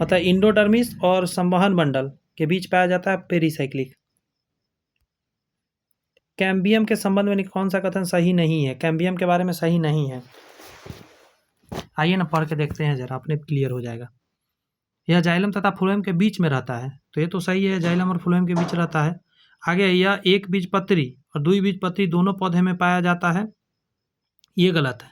मतलब इंडोडर्मिस और संवहन मंडल के बीच पाया जाता है पेरीसाइक्लिक। कैम्बियम के संबंध में कौन सा कथन सही नहीं है? कैम्बियम के बारे में सही नहीं है। आइए ना पढ़ के देखते हैं जरा, अपने क्लियर हो जाएगा। यह जाइलम तथा फ्लोएम के बीच में रहता है, तो ये तो सही है, जाइलम और फ्लोएम के बीच रहता है। आगे यह एक बीजपत्री और द्विबीजपत्री दोनों पौधे में पाया जाता है, ये गलत है।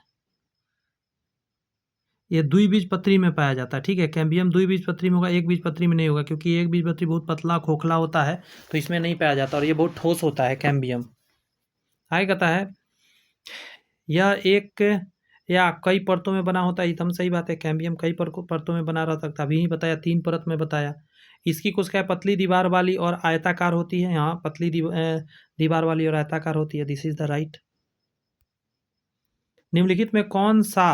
ये द्विबीजपत्री में पाया जाता है, ठीक है। कैम्बियम द्विबीजपत्री में होगा, एक बीजपत्री में नहीं होगा, क्योंकि एक बीजपत्री बहुत पतला खोखला होता है, तो इसमें नहीं पाया जाता, और ये बहुत ठोस होता है कैम्बियम। आगे कहता है यह एक या कई परतों में बना होता है, एकदम सही बात है। कैम्बियम कई परतों में बना रह सकता है, अभी ही बताया 3 परत में बताया। इसकी कोशिकाएं पतली दीवार वाली और आयताकार होती है, यहाँ पतली दीवार वाली और आयताकार होती है, दिस इज द राइट। निम्नलिखित में कौन सा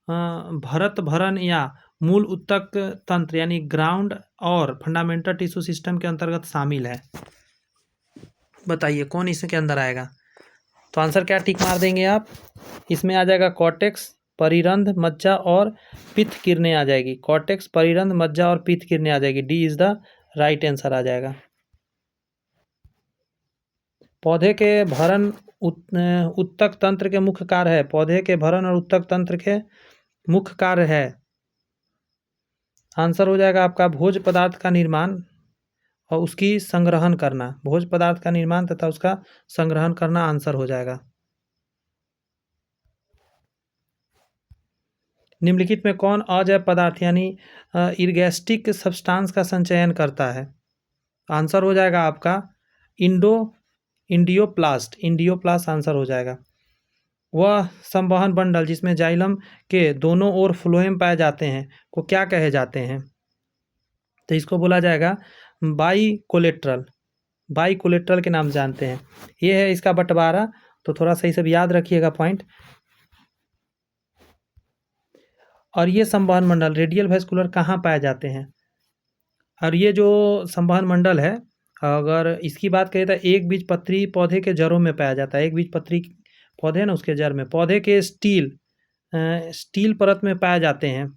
भरत भरण या मूल उत्तक तंत्र यानी ग्राउंड और फंडामेंटल टिश्यू सिस्टम के अंतर्गत शामिल है? बताइए कौन इसके अंदर आएगा? तो आंसर क्या टिक मार देंगे आप? इसमें आ जाएगा कॉर्टेक्स, परिरंध्र, मज्जा और पित्त किरणें आ जाएगी। कॉर्टेक्स, परिरंध्र, मज्जा और पित्त किरणें आ जाएगी, D is the right answer आ जाएगा। पौधे के भरण उत्तक तंत्र के मुख्य कार्य है। पौधे के भरण और उत्तक तंत्र के मुख्य कार्य है, आंसर हो जाएगा आपका भोज्य पदार्थ का निर्माण और उसकी संग्रहण करना। भोज्य पदार्थ का निर्माण तथा उसका संग्रहण करना आंसर हो जाएगा। निम्नलिखित में कौन अजैव पदार्थ यानी इर्गेस्टिक सब्सटेंस का संचयन करता है? आंसर हो जाएगा आपका इंडियोप्लास्ट आंसर हो जाएगा। वह संवहन बंडल जिसमें जाइलम के दोनों ओर फ्लोएम पाए जाते हैं को क्या कहे जाते हैं? तो इसको बोला जाएगा बाइकोलेट्रल के नाम जानते हैं। ये है इसका बंटवारा, तो थोड़ा सही से याद रखिएगा पॉइंट। और ये संवहन मंडल रेडियल वेस्कुलर कहाँ पाए जाते हैं? और ये जो संवहन मंडल है, अगर इसकी बात करें तो एक बीजपत्री पौधे के जड़ों में पाया जाता है। एक बीजपत्री पौधे है ना, उसके जड़ में पौधे के स्टील परत में पाए जाते हैं।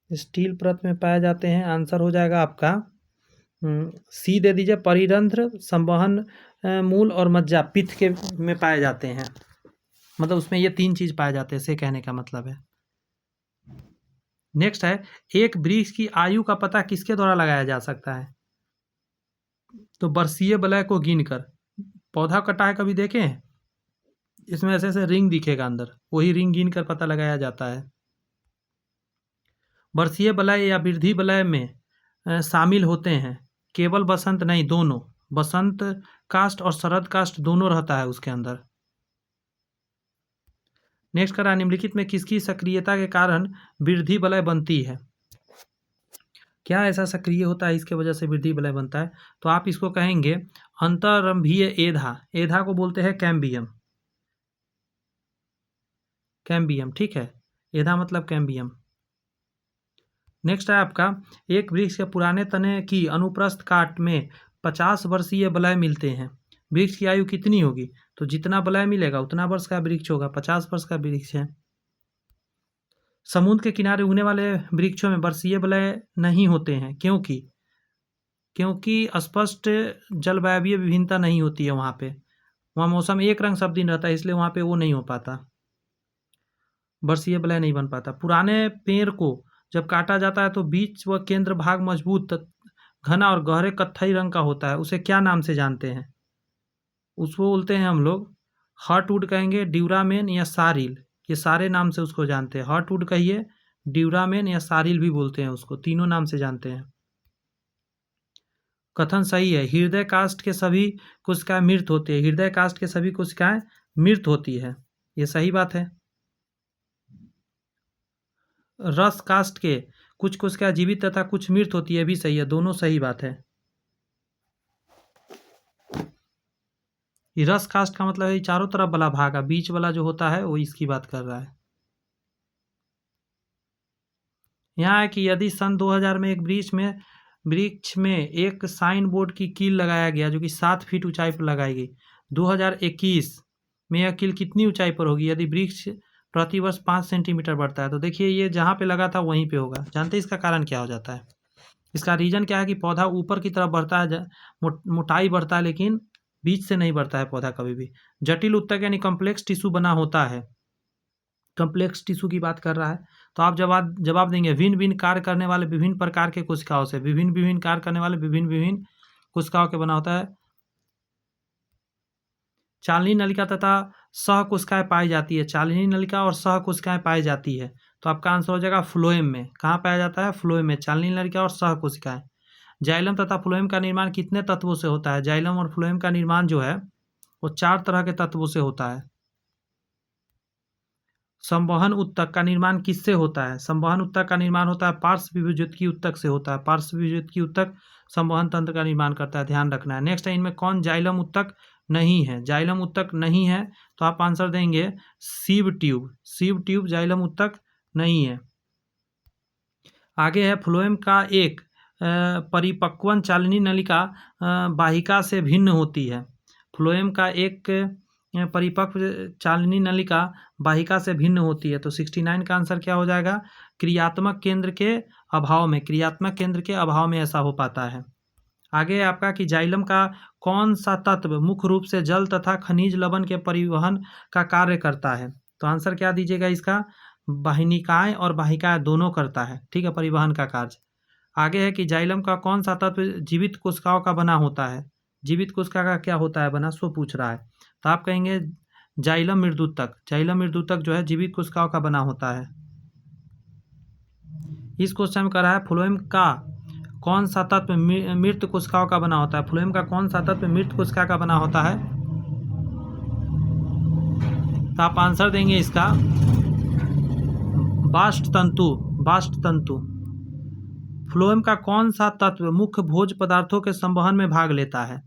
स्टील परत में पाए जाते हैं, आंसर हो जाएगा आपका सी दे दीजिए। परिरंध्र, संवहन मूल और मज्जा पित्त के में पाए जाते हैं, मतलब उसमें ये 3 चीज पाए जाते हैं, से कहने का मतलब है। नेक्स्ट है एक वृक्ष की आयु का पता किसके द्वारा लगाया जा सकता है? तो वर्षीय वलय को गिनकर। पौधा कटा है कभी देखे हैं? इसमें ऐसे ऐसे रिंग दिखेगा अंदर, वही रिंग गिनकर पता लगाया जाता है। वर्षीय वलय या वृद्धि वलय में शामिल होते हैं केवल बसंत नहीं, दोनों, बसंत काष्ठ और शरद काष्ठ दोनों रहता है उसके अंदर। नेक्स्ट करा निम्नलिखित में किसकी सक्रियता के कारण वृद्धि वलय बनती है? क्या ऐसा सक्रिय होता है इसके वजह से वृद्धि वलय बनता है? तो आप इसको कहेंगे अंतररंभीय एधा। एधा को बोलते हैं कैम्बियम, ठीक है। एधा मतलब कैम्बियम। नेक्स्ट है आपका एक वृक्ष के पुराने तने की अनुप्रस्थ काट में 50 वर्षीय वलय मिलते हैं। वृक्ष की आयु कितनी होगी? तो जितना वलय मिलेगा उतना वर्ष का वृक्ष होगा, 50 वर्ष का वृक्ष है। समुद्र के किनारे उगने वाले वृक्षों में वर्षीय वलय नहीं होते हैं, क्योंकि स्पष्ट जलवायवीय विभिन्नता नहीं होती है वहाँ पे। वहाँ मौसम एक रंग सब दिन रहता है, इसलिए वहाँ पे वो नहीं हो पाता, वर्षीय वलय नहीं बन पाता। पुराने पेड़ को जब काटा जाता है तो बीच व केंद्र भाग मजबूत, घना और गहरे कत्थई रंग का होता है, उसे क्या नाम से जानते हैं? उसको बोलते हैं हम लोग हार्टवुड कहेंगे, ड्यूरामेन या सारिल, ये सारे नाम से उसको जानते हैं। हार्टवुड कहिए, ड्यूरामेन या सारिल भी बोलते हैं उसको, तीनों नाम से जानते हैं। कथन सही है, हृदय काष्ठ के सभी कोशिकाएं मृत होती है। हृदय काष्ठ के सभी कोशिकाएं मृत होती है, ये सही बात है। रस काष्ठ के कुछ कोशिकाएं जीवित तथा कुछ मृत होती है, भी सही है, दोनों सही बात है। रस काष्ठ का मतलब है चारों तरफ वाला भाग, बीच वाला जो होता है वो इसकी बात कर रहा है। यहाँ है कि यदि सन 2000 में एक वृक्ष में एक साइन बोर्ड की कील लगाया गया जो कि 7 फीट ऊंचाई पर लगाई गई, 2021 में यह कील कितनी ऊंचाई पर होगी यदि वृक्ष प्रतिवर्ष 5 सेंटीमीटर बढ़ता है? तो देखिए ये जहाँ पे लगा था वहीं पे होगा। जानते हैं इसका कारण क्या हो जाता है? इसका रीजन क्या है कि पौधा ऊपर की तरफ बढ़ता है, मोटाई बढ़ता है, लेकिन बीच से नहीं बढ़ता है पौधा कभी भी। जटिल उत्तक यानी कॉम्प्लेक्स टिश्यू बना होता है, कॉम्प्लेक्स टिश्यू की बात कर रहा है। तो आप जवाब देंगे भिन्न भिन्न कार्य करने वाले विभिन्न प्रकार के कोशिकाओं से, विभिन्न विभिन्न कार्य करने वाले विभिन्न विभिन्न कोशिकाओं के बना होता है। चालनी नलिका तथा सह कोशिकाएं पाई जाती है, चालनी नलिका और सह कोशिकाएं पाई जाती है। तो आपका आंसर हो जाएगा फ्लोएम में। कहाँ पाया जाता है? फ्लोएम में, चालनी नलिका और सह कोशिकाएं। जाइलम तथा फ्लोएम का निर्माण कितने तत्वों से होता है? जाइलम और फ्लोएम का निर्माण जो है वो 4 तरह के तत्वों से होता है। संवहन उत्तक का निर्माण किससे होता है? संवहन उत्तक का निर्माण होता है पार्श्व विभुज्युत्कीय उत्तक से होता है। पार्श्व विभुज्युत्कीय उत्तक संवहन तंत्र का निर्माण करता है, ध्यान रखना है। नेक्स्ट है, इनमें कौन जाइलम उत्तक नहीं है? जाइलम उत्तक नहीं है तो आप आंसर देंगे sieve tube. Sieve tube xylem उत्तक नहीं है। आगे है, फ्लोएम का एक परिपक्वन चालनी नलिका वाहिका से भिन्न होती है। फ्लोएम का एक परिपक्व चालनी नलिका वाहिका से भिन्न होती है। तो 69 का आंसर क्या हो जाएगा? क्रियात्मक केंद्र के अभाव में, क्रियात्मक केंद्र के अभाव में ऐसा हो पाता है। आगे है आपका कि जाइलम का कौन सा तत्व मुख्य रूप से जल तथा खनिज लवण के परिवहन का कार्य करता है? तो आंसर क्या दीजिएगा इसका? वाहिनिकाएं और वाहिकाएं दोनों करता है, ठीक है, परिवहन का कार्य। आगे है कि जाइलम का कौन सा तत्व जीवित कोशिकाओं का बना होता है? जीवित कोशिका का क्या होता है बना, सो पूछ रहा है। तो आप कहेंगे जाइलम मृदुतक। जाइलम मृदुतक जो है जीवित कोशिकाओं का बना होता है। इस क्वेश्चन में कह रहा है फ्लोएम का कौन सा तत्व मृत कोशिकाओं का बना होता है? फ्लोएम का कौन सा तत्व मृत कोशिका का बना होता है? तो आप आंसर देंगे इसका बास्ट तंतु। बास्ट तंतु। फ्लोएम का कौन सा तत्व मुख्य भोज्य पदार्थों के संवहन में भाग लेता है?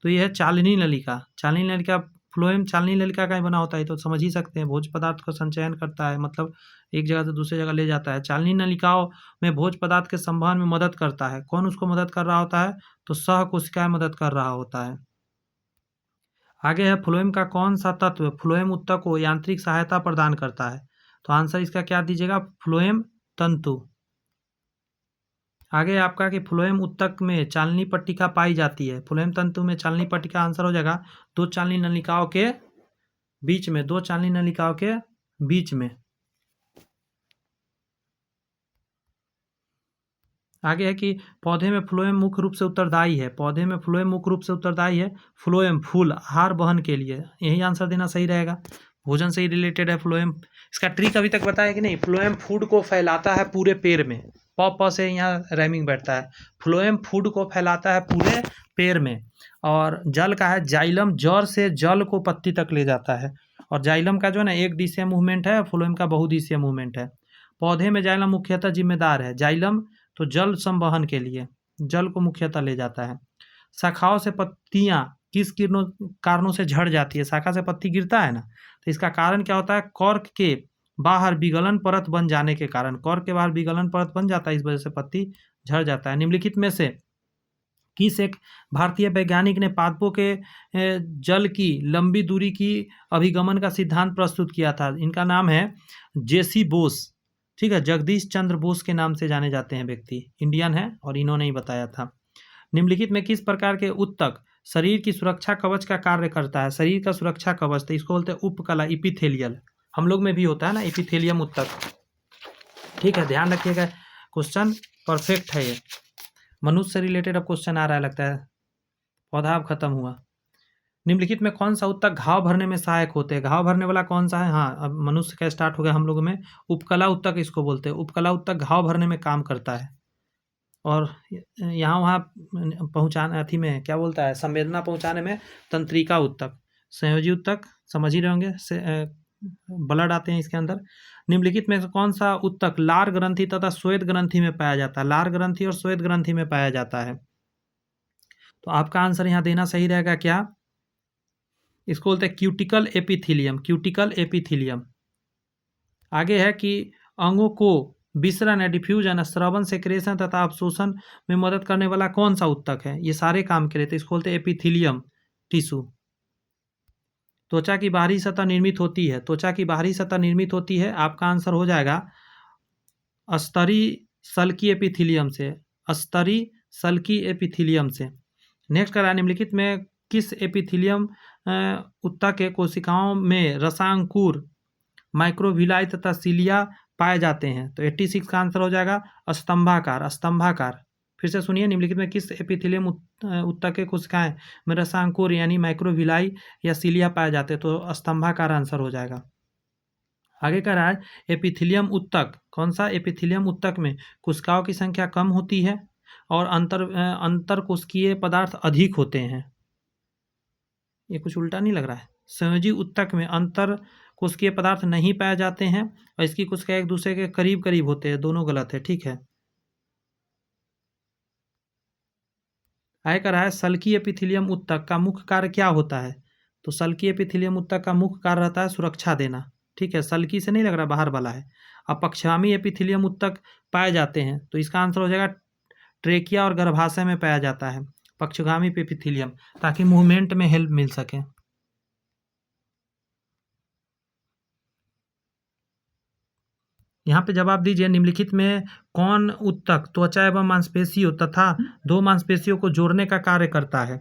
तो यह है चालनी नलिका। चालनी नलिका, फ्लोएम चालनी नलिका का ही बना होता है, तो समझ ही सकते हैं भोज्य पदार्थ का संचयन करता है, मतलब एक जगह से दूसरी जगह ले जाता है। चालनी नलिकाओं में भोज्य पदार्थ के संवहन में मदद करता है। कौन उसको मदद कर रहा होता है? तो सह कोशिकाएं मदद कर रहा होता है। आगे है, फ्लोएम का कौन सा तत्व फ्लोएम उत्तक को यांत्रिक सहायता प्रदान करता है? तो आंसर इसका क्या दीजिएगा? फ्लोएम तंतु। आगे आपका कि फ्लोएम उत्तक में चालनी पट्टिका पाई जाती है। फ्लोएम तंतु में चालनी पट्टिका आंसर हो जाएगा दो चालनी नलिकाओं के बीच में, दो चालनी नलिकाओं के बीच में। आगे है कि पौधे में फ्लोएम मुख्य रूप से उत्तरदायी है। पौधे में फ्लोएम मुख्य रूप से उत्तरदायी है। फ्लोएम फूल आहार वहन के लिए, यही आंसर देना सही रहेगा। भोजन से ही रिलेटेड है फ्लोएम। इसका ट्रिक अभी तक बताया कि नहीं? फ्लोएम फूड को फैलाता है पूरे पेड़ में। प से यहाँ राइमिंग बैठता है। फ्लोएम फूड को फैलाता है पूरे पेड़ में। और जल का है, जाइलम जड़ से जल को पत्ती तक ले जाता है। और जाइलम का जो है ना एक दिशीय मूवमेंट है, फ्लोएम का बहुदिशीय मूवमेंट है। पौधे में जाइलम मुख्यतः जिम्मेदार है। जाइलम तो जल संवहन के लिए जल को मुख्यतः ले जाता है। शाखाओं से पत्तियां किस कारणों से झड़ जाती है? शाखा से पत्ती गिरता है ना, तो इसका कारण क्या होता है? कॉर्क के बाहर विगलन परत बन जाने के कारण, कॉर्क के बाहर विगलन परत बन जाता है, इस वजह से पत्ती झड़ जाता है। निम्नलिखित में से किस एक भारतीय वैज्ञानिक ने पादपों के जल की लंबी दूरी की अभिगमन का सिद्धांत प्रस्तुत किया था? इनका नाम है जेसी बोस, ठीक है, जगदीश चंद्र बोस के नाम से जाने जाते हैं व्यक्ति, इंडियन है और इन्होंने ही बताया था। निम्नलिखित में किस प्रकार के उत्तक शरीर की सुरक्षा कवच का कार्य करता है? शरीर का सुरक्षा कवच, तो इसको बोलते हैं उपकला, इपिथेलियल। हम लोग में भी होता है ना इपिथेलियम उत्तक, ठीक है, ध्यान रखिएगा। क्वेश्चन परफेक्ट है ये। मनुष्य से रिलेटेड अब क्वेश्चन आ रहा है लगता है। पौधा अब खत्म हुआ। निम्नलिखित में कौन सा उत्तक घाव भरने में सहायक होते हैं? घाव भरने वाला कौन सा है? हाँ, अब मनुष्य का स्टार्ट हो गया हम लोगों में। उपकला उत्तक इसको बोलते हैं। उपकला उत्तक घाव भरने में काम करता है और यहाँ वहाँ पहुँचाने, अथी में क्या बोलता है, संवेदना पहुँचाने में तंत्रिका उत्तक। संयोजी उत्तक समझ ही रहे होंगे, से ब्लड आते हैं इसके अंदर। निम्नलिखित में से कौन सा उत्तक लार ग्रंथि तथा श्वेत ग्रंथि में पाया जाता है? लार ग्रंथि और श्वेत ग्रंथि में पाया जाता है। तो आपका आंसर यहाँ देना सही रहेगा क्या? इसको बोलते हैं क्यूटिकल एपिथीलियम, क्यूटिकल एपिथीलियम। आगे है कि अंगों को विसरण या डिफ्यूजन, श्रवण, सेक्रेशन तथा अवशोषण में मदद करने वाला कौन सा उत्तक है? ये सारे काम के लिए, तो इसको बोलते हैं एपिथीलियम टिश्यू। त्वचा की बाहरी सतह निर्मित होती है, त्वचा की बाहरी सतह निर्मित होती है, आपका आंसर हो जाएगा स्तरी सल्की एपिथीलियम से। स्तरी सल्की एपिथीलियम से। नेक्स्ट करा, निम्नलिखित में किस एपिथीलियम ऊतक के कोशिकाओं में रसांकुर, माइक्रोविलाई तथा सीलिया पाए जाते हैं? तो 86 का आंसर हो जाएगा स्तंभाकार। स्तंभाकार, फिर से सुनिए, निम्नलिखित में किस एपिथेलियम ऊतक के कोशिकाएं में रसांकुर यानी माइक्रोविलाई या सीलिया पाए जाते हैं? तो स्तंभाकार आंसर हो जाएगा। आगे का रहा है एपिथेलियम ऊतक, कौन सा? एपिथेलियम ऊतक में कोशिकाओं की संख्या कम होती है और अंतर कोशिकीय पदार्थ अधिक होते हैं। ये कुछ उल्टा नहीं लग रहा है? संयोजी ऊतक में अंतर कोशिकीय पदार्थ नहीं पाए जाते हैं और इसकी कोशिकाएं एक दूसरे के करीब करीब होते हैं। दोनों गलत है, ठीक है। आगे का रहा है सल्की एपिथेलियम ऊतक का मुख्य कार्य क्या होता है? तो सल्की एपिथेलियम ऊतक का मुख्य कार्य रहता है सुरक्षा देना, ठीक है। सल्की से नहीं लग रहा, बाहर वाला है। अब पक्षगामी एपिथेलियम ऊतक पाए जाते हैं, तो इसका आंसर हो जाएगा ट्रेकिया और गर्भाशय में पाया जाता है पक्षगामी एपिथेलियम, ताकि मूवमेंट में हेल्प मिल सके। यहाँ पे जवाब दीजिए, निम्नलिखित में कौन ऊतक त्वचा एवं मांसपेशियों तथा दो मांसपेशियों को जोड़ने का कार्य करता है?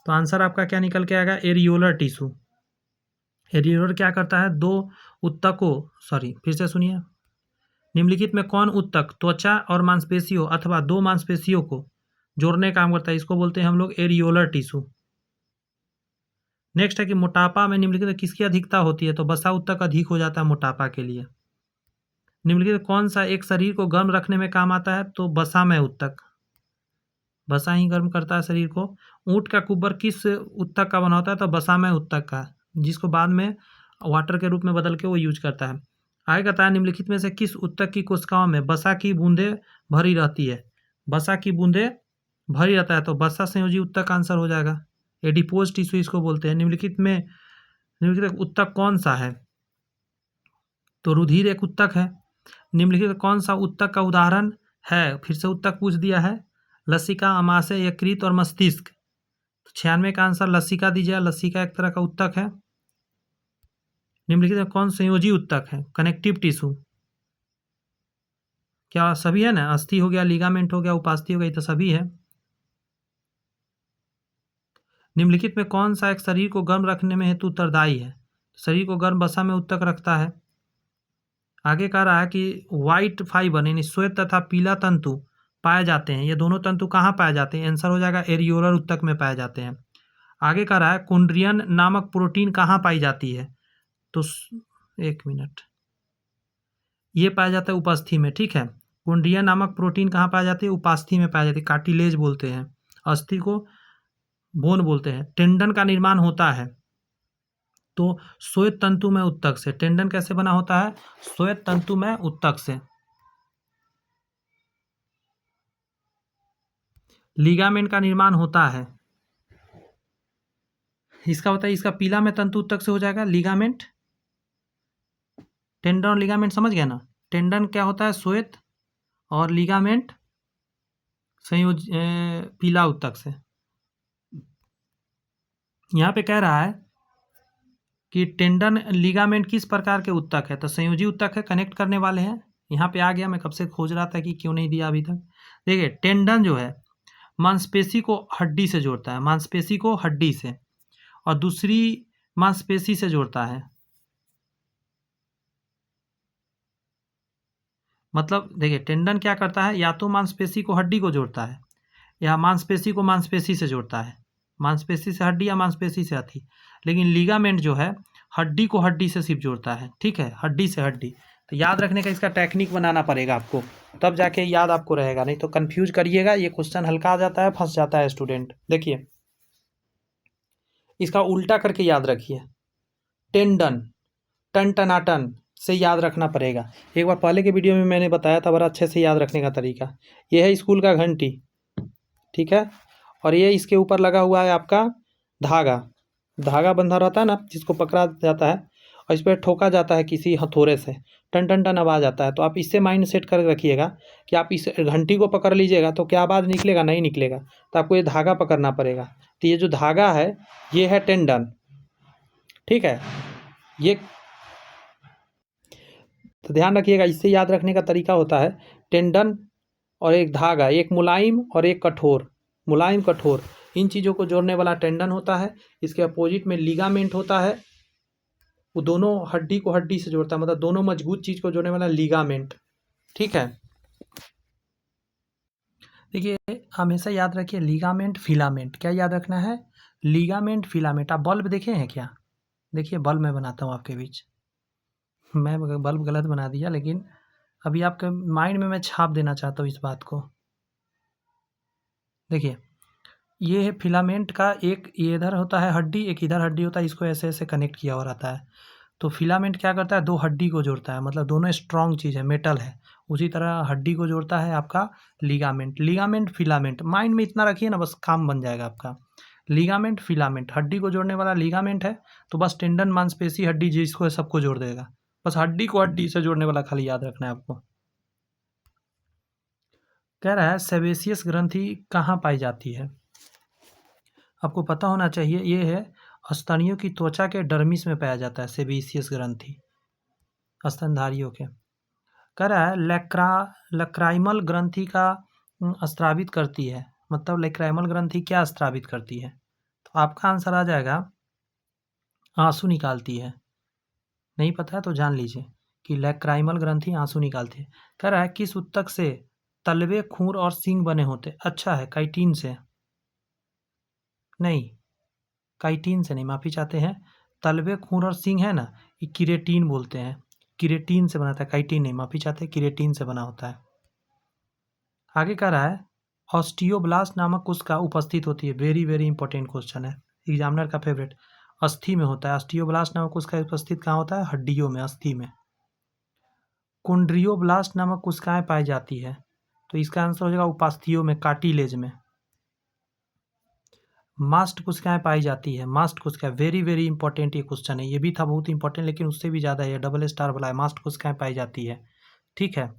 तो आंसर आपका क्या निकल के आएगा? Areolar tissue. एरियोलर क्या करता है? दो ऊतकों, फिर से सुनिए, निम्नलिखित में कौन ऊतक त्वचा और मांसपेशियों अथवा दो मांसपेशियों को जोड़ने का काम करता है? इसको बोलते हैं हम लोग एरियोलर टिश्यू। नेक्स्ट है कि मोटापा में निम्नलिखित में किसकी अधिकता होती है? तो वसा ऊतक अधिक हो जाता है मोटापा के लिए। निम्नलिखित कौन सा एक शरीर को गर्म रखने में काम आता है? तो वसामय ऊतक। वसा ही गर्म करता है शरीर को। ऊंट का कुब्बर किस ऊतक का बना होता है? तो वसामय ऊतक का, जिसको बाद में वाटर के रूप में बदल के वो यूज करता है। आगे कहता है निम्नलिखित में से किस ऊतक की कोशिकाओं में वसा की बूंदें भरी रहती है? वसा की बूंदें भरी रहता है, तो वसा संयोजी ऊतक का आंसर हो जाएगा। एडिपोज टिश्यू इसको बोलते हैं। निम्नलिखित ऊतक कौन सा है? तो रुधिर एक ऊतक है। निम्नलिखित कौन सा ऊतक का उदाहरण है? फिर से ऊतक पूछ दिया है। लसिका, अमाशय, यकृत और मस्तिष्क। तो 96 का आंसर लसिका दीजिए। लसिका एक तरह का ऊतक है। निम्नलिखित में कौन संयोजी ऊतक है? Connective tissue. क्या सभी है ना? अस्थि हो गया, लिगामेंट हो गया, उपास्थि हो गई, तो सभी है। निम्नलिखित में कौन सा एक शरीर को गर्म रखने में हेतु उत्तरदायी है? शरीर को गर्म वसा में ऊतक रखता है। आगे कह रहा है कि व्हाइट फाइबर यानी श्वेत तथा पीला तंतु पाए जाते हैं। ये दोनों तंतु कहाँ पाए जाते हैं? आंसर हो जाएगा एरियोलर ऊतक में पाए जाते हैं। आगे कह रहा है कुंड्रियन नामक प्रोटीन कहाँ पाई जाती है? तो एक मिनट, ये पाया जाता है उपास्थि में, ठीक है। कुंड्रियन नामक प्रोटीन कहाँ पाई जाती है? उपास्थि में पाई जाती है। कार्टिलेज बोलते हैं, अस्थि को बोन बोलते हैं। टेंडन का निर्माण होता है तो श्वेत तंतुमय ऊतक से। टेंडन कैसे बना होता है? श्वेत तंतुमय ऊतक से। लिगामेंट का निर्माण होता है, इसका बताइए, इसका पीला में तंतु ऊतक से हो जाएगा लिगामेंट। टेंडन और लिगामेंट समझ गया ना? टेंडन क्या होता है? श्वेत, और लिगामेंट पीला ऊतक से। यहाँ पे कह रहा है कि टेंडन लिगामेंट किस प्रकार के ऊतक है? तो संयोजी ऊतक है, कनेक्ट करने वाले हैं। यहाँ पे आ गया, मैं कब से खोज रहा था कि क्यों नहीं दिया अभी तक। देखिए, टेंडन जो है मांसपेशी को हड्डी से जोड़ता है, मांसपेशी को हड्डी से, और दूसरी मांसपेशी से जोड़ता है। मतलब देखिए, टेंडन क्या करता है? या तो मांसपेशी को हड्डी को जोड़ता है, या मांसपेशी को मांसपेशी से जोड़ता है। मांसपेशी से हड्डी या मांसपेशी से हड्डी। लेकिन लिगामेंट जो है हड्डी को हड्डी से सिर्फ जोड़ता है, ठीक है, हड्डी से हड्डी। तो याद रखने का इसका टेक्निक बनाना पड़ेगा आपको, तब जाके याद आपको रहेगा, नहीं तो कंफ्यूज करिएगा। ये क्वेश्चन हल्का आ जाता है, फंस जाता है स्टूडेंट। देखिए, इसका उल्टा करके याद रखिए। टेंडन, टन टनाटन से याद रखना पड़ेगा। एक बार पहले के वीडियो में मैंने बताया था बड़ा अच्छे से याद रखने का तरीका। ये है स्कूल का घंटी, ठीक है, और ये इसके ऊपर लगा हुआ है आपका धागा। धागा बंधा रहता है ना, जिसको पकड़ा जाता है और इस पर ठोका जाता है किसी हथौड़े से, टन टन टन आवाज़ आता है। तो आप इससे माइंड सेट कर रखिएगा कि आप इस घंटी को पकड़ लीजिएगा तो क्या आवाज़ निकलेगा? नहीं निकलेगा। तो आपको ये धागा पकड़ना पड़ेगा। तो ये जो धागा है ये है टेंडन, ठीक है। ये तो ध्यान रखिएगा, इससे याद रखने का तरीका होता है टेंडन और एक धागा, एक मुलायम और एक कठोर, मुलायम कठोर, इन चीज़ों को जोड़ने वाला टेंडन होता है। इसके अपोजिट में लिगामेंट होता है, वो दोनों हड्डी को हड्डी से जोड़ता है, मतलब दोनों मजबूत चीज़ को जोड़ने वाला लिगामेंट। ठीक है, देखिए हमेशा याद रखिए लिगामेंट फिलामेंट, क्या याद रखना है, लिगामेंट फिलामेंट। आप बल्ब देखे हैं क्या? देखिए बल्ब मैं बनाता हूँ आपके बीच, मैं बल्ब गलत बना दिया, लेकिन अभी आपके माइंड में मैं छाप देना चाहता हूँ इस बात को। देखिए ये है फिलामेंट का, एक ये इधर होता है हड्डी, एक इधर हड्डी होता है, इसको ऐसे ऐसे कनेक्ट किया हुआ रहता है। तो फिलामेंट क्या करता है, दो हड्डी को जोड़ता है, मतलब दोनों स्ट्रॉन्ग चीज़ है, मेटल है। उसी तरह हड्डी को जोड़ता है आपका लिगामेंट। लिगामेंट फिलामेंट माइंड में इतना रखिए ना, बस काम बन जाएगा आपका। लिगामेंट फिलामेंट हड्डी को जोड़ने वाला लिगामेंट है, तो बस टेंडन मांसपेशी हड्डी जिसको है सबको जोड़ देगा। बस हड्डी को हड्डी से जोड़ने वाला खाली याद रखना है आपको। कह रहा है सेबेसियस ग्रंथि कहाँ पाई जाती है? आपको पता होना चाहिए, ये है स्तनियों की त्वचा के डर्मिस में पाया जाता है सेबेसियस ग्रंथि, स्तनधारियों के। कह रहा है लक्राइमल ग्रंथि का स्त्रावित करती है, मतलब लक्राइमल ग्रंथि क्या स्त्रावित करती है? तो आपका आंसर आ जाएगा आंसू निकालती है। नहीं पता है तो जान लीजिए कि लक्राइमल ग्रंथि आंसू निकालती है। कह रहा है किस ऊतक से तलवे, खूर और सींग बने होते? अच्छा है, काइटिन से। नहीं, काइटिन से नहीं, माफ़ी चाहते हैं। तलवे, खूर और सींग है ना, ये किरेटिन बोलते हैं, किरेटिन से बनाता है, काइटिन नहीं, माफ़ी चाहते हैं, किरेटिन से बना होता है। आगे कह रहा है ऑस्टियोब्लास्ट नामक कोशिका उपस्थित होती है। वेरी वेरी इंपॉर्टेंट क्वेश्चन है, एग्जामिनर का फेवरेट। अस्थि में होता है, ऑस्टियोब्लास्ट नामक कोशिका उपस्थित कहाँ होता है? हड्डियों में, अस्थि में। कोन्ड्रियोब्लास्ट नामक कोशिकाएं पाई जाती है, तो इसका आंसर हो जाएगा उपास्थियों में, कार्टिलेज में। मास्ट कोशिकाएं पाई जाती है, मास्ट कोशिका वेरी वेरी इंपॉर्टेंट ये क्वेश्चन है, ये भी था बहुत इंपॉर्टेंट, लेकिन उससे भी ज़्यादा है, डबल स्टार वाला है, मास्ट कोशिकाएं पाई जाती है। ठीक है,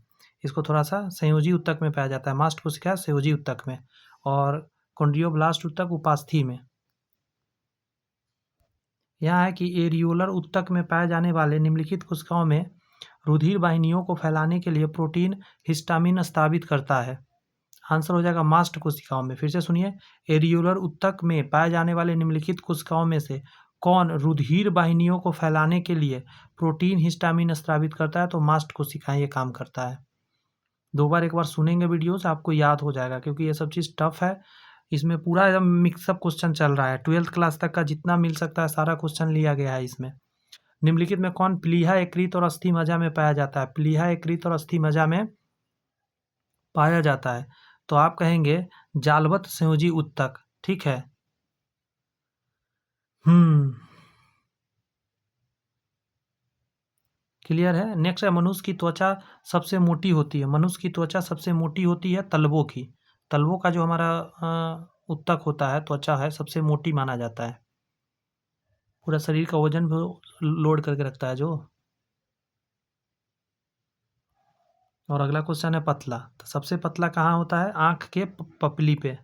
इसको थोड़ा सा संयोजी उत्तक में पाया जाता है, मास्ट कोशिका संयोजी उत्तक में, और कॉन्ड्रियोब्लास्ट उत्तक उपास्थि में। यहाँ है कि एरियोलर उत्तक में पाए जाने वाले निम्नलिखित कोशिकाओं में रुधिर वाहिनियों को फैलाने के लिए प्रोटीन हिस्टामिन स्रावित करता है। आंसर हो जाएगा मास्ट कोशिकाओं में। फिर से सुनिए, एरियोलर उत्तक में पाए जाने वाले निम्नलिखित कोशिकाओं में से कौन रुधिर वाहिनियों को फैलाने के लिए प्रोटीन हिस्टामिन स्रावित करता है? तो मास्ट कोशिकाएं ये काम करता है। दो बार एक बार सुनेंगे वीडियोस, आपको याद हो जाएगा, क्योंकि ये सब चीज़ टफ है, इसमें पूरा एकदम मिक्सअप क्वेश्चन चल रहा है। 12th क्लास तक का जितना मिल सकता है सारा क्वेश्चन लिया गया है इसमें। निम्नलिखित में कौन प्लीहा यकृत और अस्थि मज्जा में पाया जाता है? प्लीहा यकृत और अस्थि मज्जा में पाया जाता है, तो आप कहेंगे जालवत संयोजी उत्तक। ठीक है, क्लियर है। नेक्स्ट है मनुष्य की त्वचा सबसे मोटी होती है, मनुष्य की त्वचा सबसे मोटी होती है तलवों की। तलवों का जो हमारा उत्तक होता है, त्वचा है, सबसे मोटी माना जाता है, पूरा शरीर का वजन लोड करके रखता है जो। और अगला क्वेश्चन है पतला, तो सबसे पतला कहाँ होता है? आँख के पपली पे,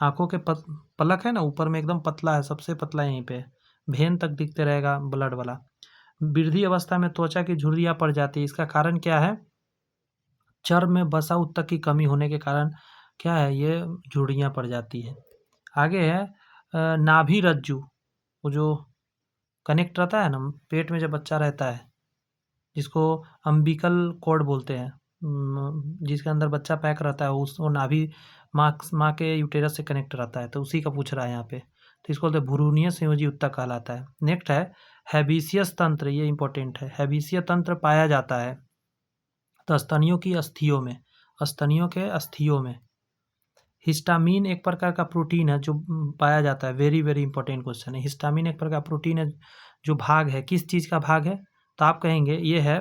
आँखों के पलक है ना ऊपर में एकदम पतला है, सबसे पतला यहीं पे, भेन तक दिखते रहेगा ब्लड वाला। वृद्धि अवस्था में त्वचा की झुर्रियाँ पड़ जाती है, इसका कारण क्या है? चर्म में वसा उत्तक की कमी होने के कारण क्या है, ये झुर्रियाँ पड़ जाती है। आगे है नाभि रज्जु, वो जो कनेक्ट रहता है ना पेट में जब बच्चा रहता है, जिसको अम्बिकल कॉर्ड बोलते हैं, जिसके अंदर बच्चा पैक रहता है, उस वो नाभि माँ के यूटेरस से कनेक्ट रहता है, तो उसी का पूछ रहा है यहाँ पे, तो इसको बोलते हैं भ्रूणीय संयोजी उत्तक कहलाता है। नेक्स्ट है हैबिसियस तंत्र, ये इंपॉर्टेंट है, हैबिसियस तंत्र पाया जाता है तो स्तनियों की अस्थियों में, स्तनियों के अस्थियों में। हिस्टामीन एक प्रकार का प्रोटीन है जो पाया जाता है, वेरी वेरी इंपॉर्टेंट क्वेश्चन है। हिस्टामीन एक प्रकार का प्रोटीन है जो भाग है, किस चीज़ का भाग है? तो आप कहेंगे ये है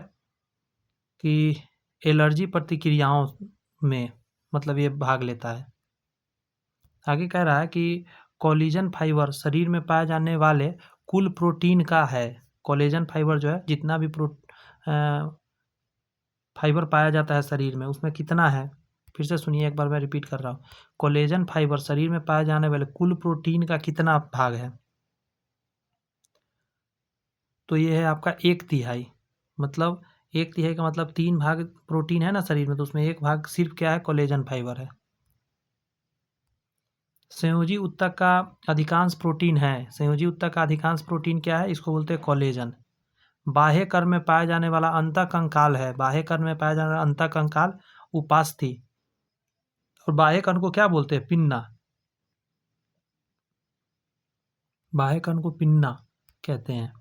कि एलर्जी प्रतिक्रियाओं में, मतलब ये भाग लेता है। आगे कह रहा है कि कोलेजन फाइबर शरीर में पाए जाने वाले कुल प्रोटीन का है। कोलेजन फाइबर जो है, जितना भी फाइबर पाया जाता है शरीर में, उसमें कितना है? फिर से सुनिए एक बार, मैं रिपीट कर रहा हूँ, कोलेजन फाइबर शरीर में पाए जाने वाले कुल प्रोटीन का कितना भाग है? तो ये है आपका 1/3, मतलब 1/3 का मतलब 3 भाग प्रोटीन है ना शरीर में, तो उसमें 1 भाग सिर्फ क्या है, कोलेजन फाइबर है। संयोजी ऊतक का अधिकांश प्रोटीन है, संयोजी ऊतक का अधिकांश प्रोटीन क्या है, इसको बोलते हैं कोलेजन। बाह्य कर्ण में पाया जाने वाला अंतःकंकाल है, बाह्य कर्ण में पाया जाने वाला अंतःकंकाल उपास्थि। और बाह्य कर्ण को क्या बोलते हैं, पिन्ना। बाह्य कर्ण को पिन्ना कहते हैं।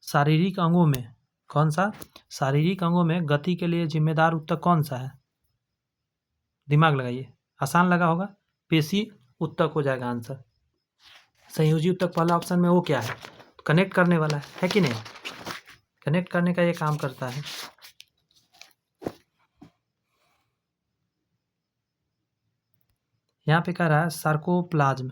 शारीरिक अंगों में कौन सा, शारीरिक अंगों में गति के लिए जिम्मेदार ऊतक कौन सा है, दिमाग लगाइए, आसान लगा होगा, पेशी ऊतक हो जाएगा आंसर। संयोजी ऊतक पहला ऑप्शन में वो क्या है, कनेक्ट करने वाला है कि नहीं, कनेक्ट करने का ये काम करता है। यहाँ पे कह रहा है सार्कोप्लाज्म,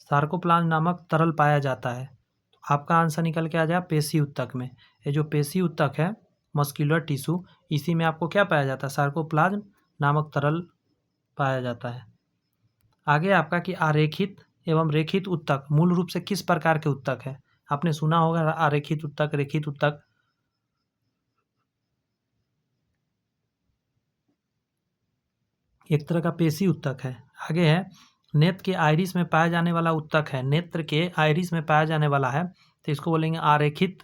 सार्कोप्लाज्म नामक तरल पाया जाता है। तो आपका आंसर निकल के आ जाए पेशी ऊतक में। ये जो पेशी ऊतक है, मस्कुलर टिश्यू, इसी में आपको क्या पाया जाता है, सार्कोप्लाज्म नामक तरल पाया जाता है। आगे आपका कि आरेखित एवं रेखित ऊतक मूल रूप से किस प्रकार के ऊतक है। आपने सुना होगा आरेखित ऊतक, रेखित ऊतक। एक तरह का पेशी ऊतक है। आगे है नेत्र के आइरिस में पाया जाने वाला ऊतक है, नेत्र के आइरिस में पाया जाने वाला है, तो इसको बोलेंगे आरेखित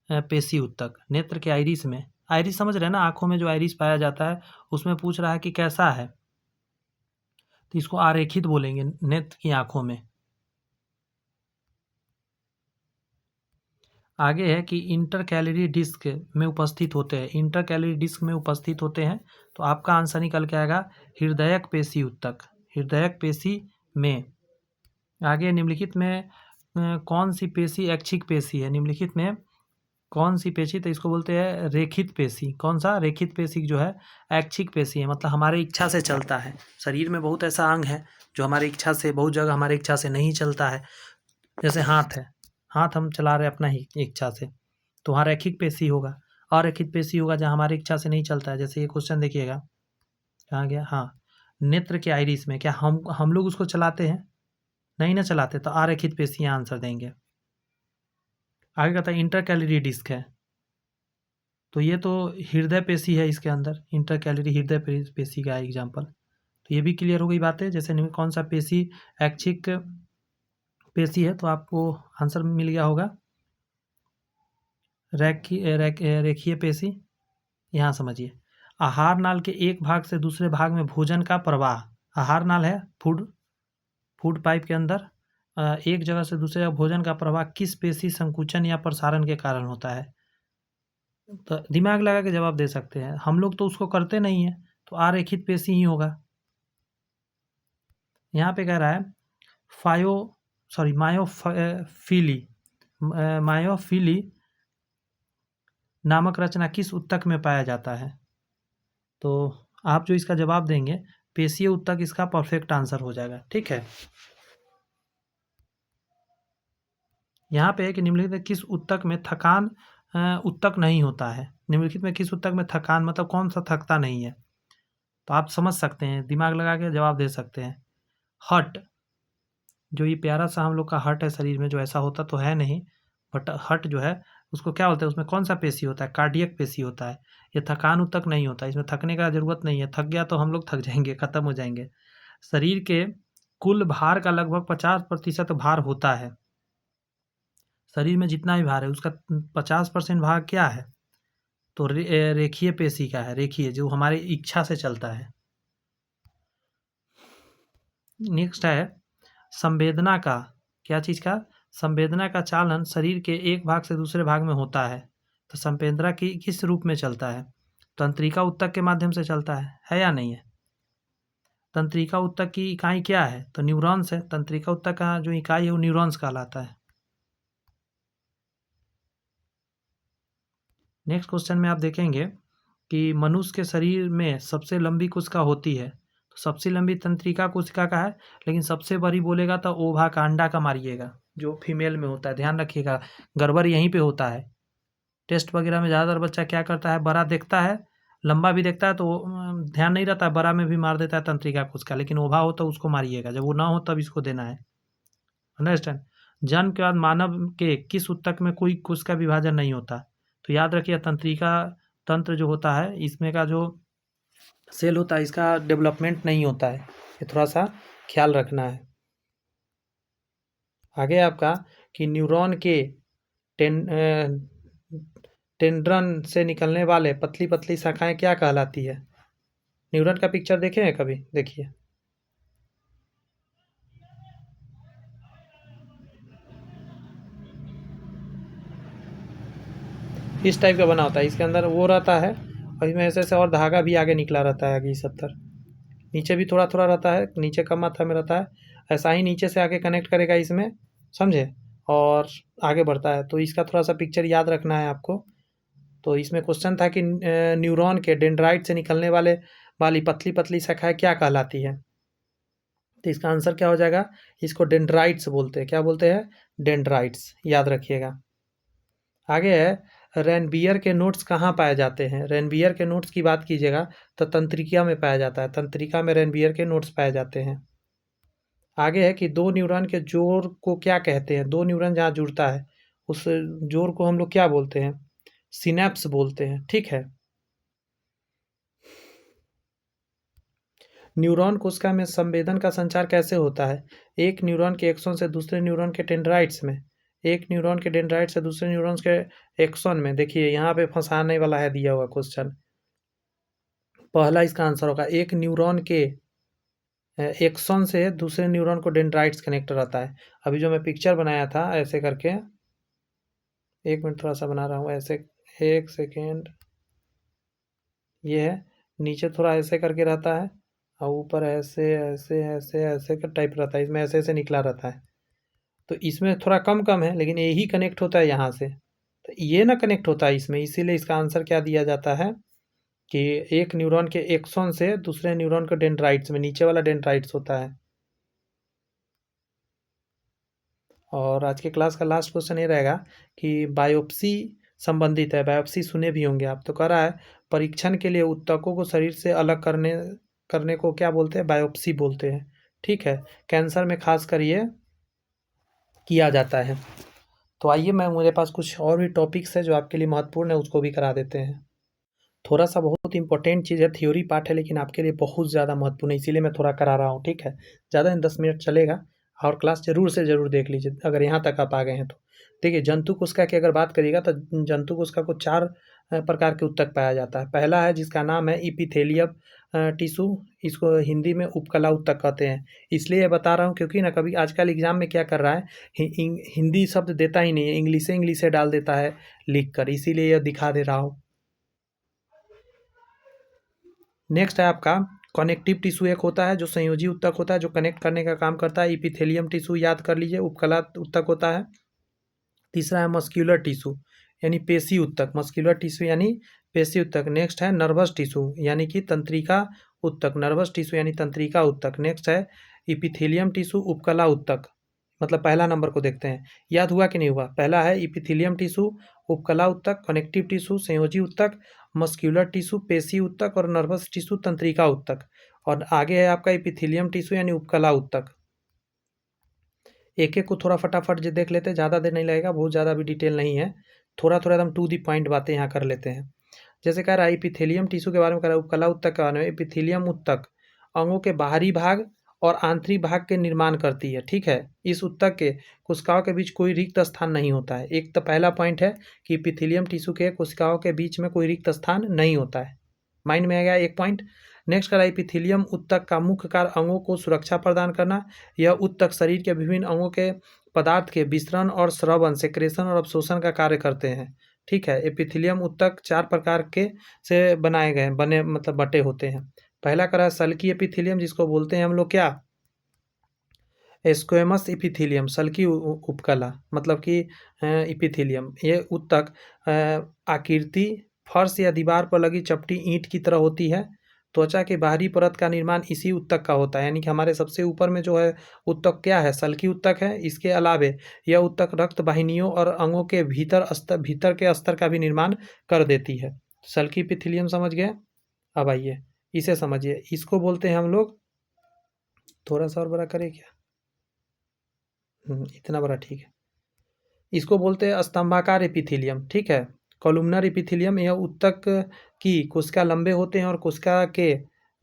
पेशी ऊतक। नेत्र के आइरिस में, आइरिस समझ रहे हैं ना, आंखों में जो आइरिस पाया जाता है, उसमें पूछ रहा है कि कैसा है, तो इसको आरेखित बोलेंगे, नेत्र की आंखों में। आगे है कि इंटरकैलरी डिस्क में उपस्थित होते हैं, इंटरकैलरी डिस्क में उपस्थित होते हैं, तो आपका आंसर निकल के आएगा हृदयक पेशी ऊतक, हृदयक पेशी में। आगे निम्नलिखित में कौन सी पेशी ऐच्छिक पेशी है, निम्नलिखित में कौन सी पेशी, तो इसको बोलते हैं रेखित पेशी। कौन सा, रेखित पेशी जो है ऐच्छिक पेशी है, मतलब हमारे इच्छा से चलता है। शरीर में बहुत ऐसा अंग है जो हमारी इच्छा से, बहुत जगह हमारी इच्छा से नहीं चलता है, जैसे हाथ है, हाथ हम चला रहे अपना ही इच्छा से, तो वहाँ रैखिक पेशी होगा। अरैखिक पेशी होगा जहाँ हमारी इच्छा से नहीं चलता है। जैसे ये क्वेश्चन देखिएगा, कहाँ गया, हाँ, नेत्र के आइरिस में क्या हम लोग उसको चलाते हैं, नहीं ना चलाते, तो अरैखित पेशी आंसर देंगे। आगे कहता है इंटरकैलरी डिस्क है, तो ये तो हृदय पेशी है, इसके अंदर इंटरकैलरी हृदय पेशी का एग्जाम्पल। तो ये भी क्लियर हो गई बात है। जैसे कौन सा पेशी ऐच्छिक पेशी है, तो आपको आंसर मिल गया होगा रेखीय पेशी। यहाँ समझिए, आहार नाल के एक भाग से दूसरे भाग में भोजन का प्रवाह, आहार नाल है फूड पाइप के अंदर, एक जगह से दूसरे जगह भोजन का प्रवाह किस पेशी संकुचन या प्रसारण के कारण होता है। तो दिमाग लगा के जवाब दे सकते हैं, हम लोग तो उसको करते नहीं है, तो आरेखित पेशी ही होगा। यहाँ पे कह रहा है मायोफिली नामक रचना किस ऊतक में पाया जाता है। तो आप जो इसका जवाब देंगे, पेशीय ऊतक इसका परफेक्ट आंसर हो जाएगा, ठीक है। यहाँ पे है कि निम्नलिखित में किस ऊतक में थकान ऊतक नहीं होता है, निम्नलिखित में किस ऊतक में थकान, मतलब कौन सा थकता नहीं है। तो आप समझ सकते हैं, दिमाग लगा के जवाब दे सकते हैं। हर्ट, जो ये प्यारा सा हम लोग का हर्ट है शरीर में, जो ऐसा होता तो है नहीं, बट हर्ट जो है उसको क्या बोलते हैं, उसमें कौन सा पेशी होता है, कार्डियक पेशी होता है। ये थकान ऊतक नहीं होता, इसमें थकने का ज़रूरत नहीं है, थक गया तो हम लोग थक जाएंगे, ख़त्म हो जाएंगे। शरीर के कुल भार का लगभग 50% भार होता है, शरीर में जितना भी भार है उसका 50% भाग क्या है, तो रेखीय पेशी का है, रेखीय, जो हमारी इच्छा से चलता है। नेक्स्ट है संवेदना का, क्या चीज़ का, संवेदना का चालन शरीर के एक भाग से दूसरे भाग में होता है, तो संवेदना की किस रूप में चलता है, तंत्रिका ऊतक के माध्यम से चलता है या नहीं है। तंत्रिका ऊतक की इकाई क्या है, तो न्यूरॉन्स है, तंत्रिका ऊतक का जो इकाई है वो न्यूरॉन्स कहलाता है। नेक्स्ट क्वेश्चन में आप देखेंगे कि मनुष्य के शरीर में सबसे लंबी कोशिका होती है, तो सबसे लंबी तंत्रिका कोशिका का है, लेकिन सबसे बड़ी बोलेगा तो ओवाकांडा का मारिएगा, जो फीमेल में होता है, ध्यान रखिएगा, गड़बड़ यहीं पे होता है। टेस्ट वगैरह में ज़्यादातर बच्चा क्या करता है, बड़ा देखता है, लंबा भी देखता है, तो ध्यान नहीं रहता है, बड़ा में भी मार देता है तंत्रिका कोशिका, लेकिन ओभा हो तो उसको मारिएगा, जब वो ना हो तब इसको देना है, अंडरस्टैंड। जन्म के बाद मानव के किस ऊतक में कोई कोशिका विभाजन नहीं होता, तो याद रखिए तंत्रिका तंत्र जो होता है इसमें का जो सेल होता है इसका डेवलपमेंट नहीं होता है, ये थोड़ा सा ख्याल रखना है। आगे आपका कि न्यूरॉन के टेंड्रन से निकलने वाले पतली पतली शाखाएं क्या कहलाती है? न्यूरॉन का पिक्चर देखे हैं कभी? देखिए, इस टाइप का बना होता है, इसके अंदर वो रहता है और इसमें ऐसे ऐसे और धागा भी आगे निकला रहता है, आगे सब तरफ नीचे भी थोड़ा थोड़ा रहता है, नीचे कम मात्रा में रहता है, ऐसा ही नीचे से आगे कनेक्ट करेगा इसमें, समझे, और आगे बढ़ता है। तो इसका थोड़ा सा पिक्चर याद रखना है आपको। तो इसमें क्वेश्चन था कि न्यूरॉन के डेंड्राइट से निकलने वाली पतली पतली शाखाएं क्या कहलाती है? तो इसका आंसर क्या हो जाएगा? इसको डेंड्राइट्स बोलते हैं। क्या बोलते हैं? डेंड्राइट्स, याद रखिएगा। आगे है रेनबियर के नोट्स कहाँ पाए जाते हैं? रेनबियर के नोट्स की बात कीजिएगा तो तंत्रिका में पाया जाता है, तंत्रिका में रेनबियर के नोट्स पाए जाते हैं। आगे है कि दो न्यूरॉन के जोड़ को क्या कहते हैं? दो न्यूरॉन जहाँ जुड़ता है उस जोड़ को हम लोग क्या बोलते हैं? सिनेप्स बोलते हैं, ठीक है। न्यूरॉन कोशिका में संवेदन का संचार कैसे होता है? एक न्यूरॉन के एक्सॉन से दूसरे न्यूरॉन के डेंड्राइट्स में, एक न्यूरॉन के डेंड्राइट से दूसरे न्यूरॉन के एक्सॉन में। देखिए यहाँ पे फंसाने वाला है दिया हुआ क्वेश्चन। पहला इसका आंसर होगा एक न्यूरॉन के एक्सॉन से दूसरे न्यूरॉन को डेंड्राइट्स कनेक्ट रहता है। अभी जो मैं पिक्चर बनाया था ऐसे करके, एक मिनट थोड़ा सा बना रहा हूँ ऐसे, एक सेकेंड, ये है, नीचे थोड़ा ऐसे करके रहता है और ऊपर ऐसे ऐसे ऐसे ऐसे का टाइप रहता है, इसमें ऐसे ऐसे निकला रहता है। तो इसमें थोड़ा कम कम है, लेकिन यही कनेक्ट होता है यहाँ से, तो ये ना कनेक्ट होता है इसमें, इसीलिए इसका आंसर क्या दिया जाता है कि एक न्यूरॉन के एक्सॉन से दूसरे न्यूरॉन के डेंड्राइट्स में, नीचे वाला डेंड्राइट्स होता है। और आज के क्लास का लास्ट क्वेश्चन ये रहेगा कि बायोप्सी संबंधित है, बायोप्सी सुने भी होंगे आप, तो कह रहा है परीक्षण के लिए ऊतकों को शरीर से अलग करने करने को क्या बोलते हैं? बायोप्सी बोलते हैं, ठीक है। कैंसर में खास कर ये किया जाता है। तो आइए, मैं मेरे पास कुछ और भी टॉपिक्स है जो आपके लिए महत्वपूर्ण है, उसको भी करा देते हैं। थोड़ा सा बहुत इंपॉर्टेंट चीज़ है, थ्योरी पार्ट है, लेकिन आपके लिए बहुत ज़्यादा महत्वपूर्ण है, इसीलिए मैं थोड़ा करा रहा हूँ, ठीक है। ज़्यादा नहीं, 10 मिनट चलेगा और क्लास जरूर से ज़रूर देख लीजिए अगर यहाँ तक आप आ गए हैं तो। देखिए, जंतु कोशिका की अगर बात करिएगा तो जंतु कोशिका को 4 प्रकार के ऊतक पाया जाता है। पहला है जिसका नाम है इपिथेलियम टिश्यू, इसको हिंदी में उपकला ऊतक कहते हैं। इसलिए ये बता रहा हूँ क्योंकि ना कभी आजकल एग्जाम में क्या कर रहा है, हिंदी शब्द देता ही नहीं है, इंग्लिशे डाल देता है लिख कर, इसीलिए यह दिखा दे रहा हूँ। नेक्स्ट है आपका कनेक्टिव टिश्यू, एक होता है जो संयोजी ऊतक होता है जो कनेक्ट करने का काम करता है। इपिथेलियम टिश्यू याद कर लीजिए, उपकला ऊतक होता है। तीसरा है मस्क्यूलर टिश्यू यानी पेशी ऊतक, मस्क्यूलर टिश्यू यानी पेशी ऊतक। नेक्स्ट है नर्वस टिश्यू यानी कि तंत्रिका ऊतक, नर्वस टिश्यू यानी तंत्रिका ऊतक। नेक्स्ट है इपिथेलियम टिश्यू उपकला ऊतक। मतलब पहला नंबर को देखते हैं, याद हुआ कि नहीं हुआ? पहला है इपिथेलियम टिश्यू उपकला ऊतक, कनेक्टिव टिश्यू संयोजी ऊतक, मस्क्यूलर टिश्यू पेशी ऊतक और नर्वस टिश्यू तंत्रिका ऊतक। और आगे है आपका इपिथेलियम टिश्यू यानी उपकला ऊतक। एक एक को थोड़ा फटाफट जो देख लेते हैं, ज़्यादा देर नहीं लगेगा, बहुत ज़्यादा भी डिटेल नहीं है, थोड़ा थोड़ा एकदम टू दी पॉइंट बातें यहाँ कर लेते हैं। जैसे कह रहा है इपिथेलियम टिश्यू के बारे में कह रहा है, उपकला ऊतक के बारे में। इपिथेलियम ऊतक अंगों के बाहरी भाग और आंतरिक भाग के निर्माण करती है, ठीक है। इस ऊतक के कोशिकाओं के बीच कोई रिक्त स्थान नहीं होता है। एक तो पहला पॉइंट है कि इपिथेलियम टिश्यू के कोशिकाओं के बीच में कोई रिक्त स्थान नहीं होता है, माइंड में आ गया एक पॉइंट। नेक्स्ट करा एपिथेलियम ऊतक का मुख्य कार्य अंगों को सुरक्षा प्रदान करना। यह ऊतक शरीर के विभिन्न अंगों के पदार्थ के विसरण और स्रवन, सेक्रेशन और अवशोषण का कार्य करते हैं, ठीक है। एपिथेलियम ऊतक 4 प्रकार के से बनाए गए बने मतलब बटे होते हैं। पहला करा सल्की एपिथेलियम, जिसको बोलते हैं हम लोग क्या? स्क्वेमस इपिथेलियम, सल्की उपकला मतलब कि इपिथेलियम। ये ऊतक आकृति फर्श या दीवार पर लगी चपटी ईंट की तरह होती है। त्वचा की बाहरी परत का निर्माण इसी ऊतक का होता है, यानी कि हमारे सबसे ऊपर में जो है ऊतक क्या है? सल्की ऊतक है। इसके अलावे यह ऊतक रक्त वाहिनियों और अंगों के भीतर के अस्तर का भी निर्माण कर देती है। सल्की इपिथेलियम समझ गए? अब आइए इसे समझिए, इसको बोलते हैं हम लोग, थोड़ा सा और बड़ा करें क्या? इतना बड़ा ठीक है। इसको बोलते हैं स्तंभाकार एपिथेलियम, ठीक है। कॉलुमनर एपिथेलियम, यह ऊतक की कोशिका लंबे होते हैं और कोशिका के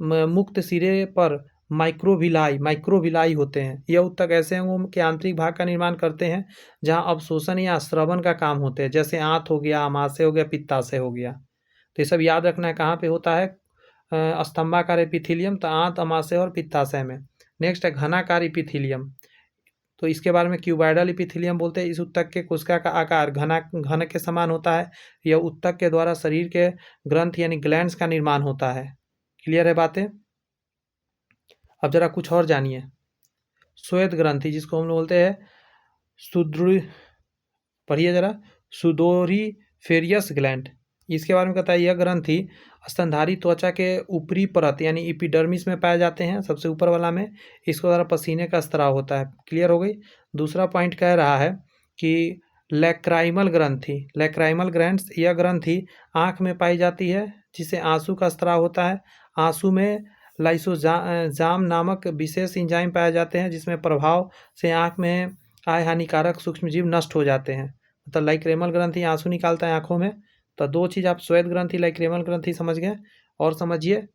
मुक्त सिरे पर माइक्रोविलाई होते हैं। यह ऊतक ऐसे अंगों के आंतरिक भाग का निर्माण करते हैं जहां अवशोषण या स्रवण का काम होते हैं, जैसे आंत हो गया, आमाशय हो गया, पित्ताशय हो गया। तो ये सब याद रखना है कहाँ पे होता है, स्तंभाकार एपिथेलियम, तो आंत, आमाशय और पित्ताशय में। नेक्स्ट है घनाकार एपिथेलियम, तो इसके बारे में क्यूबॉइडल एपिथेलियम बोलते हैं। इस ऊतक के कोशिका का आकार घन के समान होता है। यह ऊतक के द्वारा शरीर के ग्रंथ यानी ग्लैंड्स का निर्माण होता है। क्लियर है बातें? अब जरा कुछ और जानिए। श्वेत ग्रंथि, जिसको हम लोग बोलते हैं सुदृढ़, पढ़िए जरा, सुडोरीफेरियस ग्लैंड, इसके बारे में कहता है यह ग्रंथि स्तनधारी त्वचा के ऊपरी परत यानी एपिडर्मिस में पाए जाते हैं, सबसे ऊपर वाला में। इसके द्वारा पसीने का स्त्राव होता है। क्लियर हो गई। दूसरा पॉइंट कह रहा है कि लैक्राइमल ग्रंथि, लैक्राइमल ग्लैंड्स, यह ग्रंथि आँख में पाई जाती है जिसे आंसू का स्त्राव होता है। आंसू में लाइसोजाम नामक विशेष एंजाइम पाए जाते हैं जिसमें प्रभाव से आँख में आए हानिकारक सूक्ष्मजीव नष्ट हो जाते हैं। मतलब लाइक्रेमल ग्रंथि आंसू निकालता है आँखों में। तो दो चीज़ आप श्वेत ग्रंथि, लाइक्रेमल ग्रंथि समझ गए। और समझिए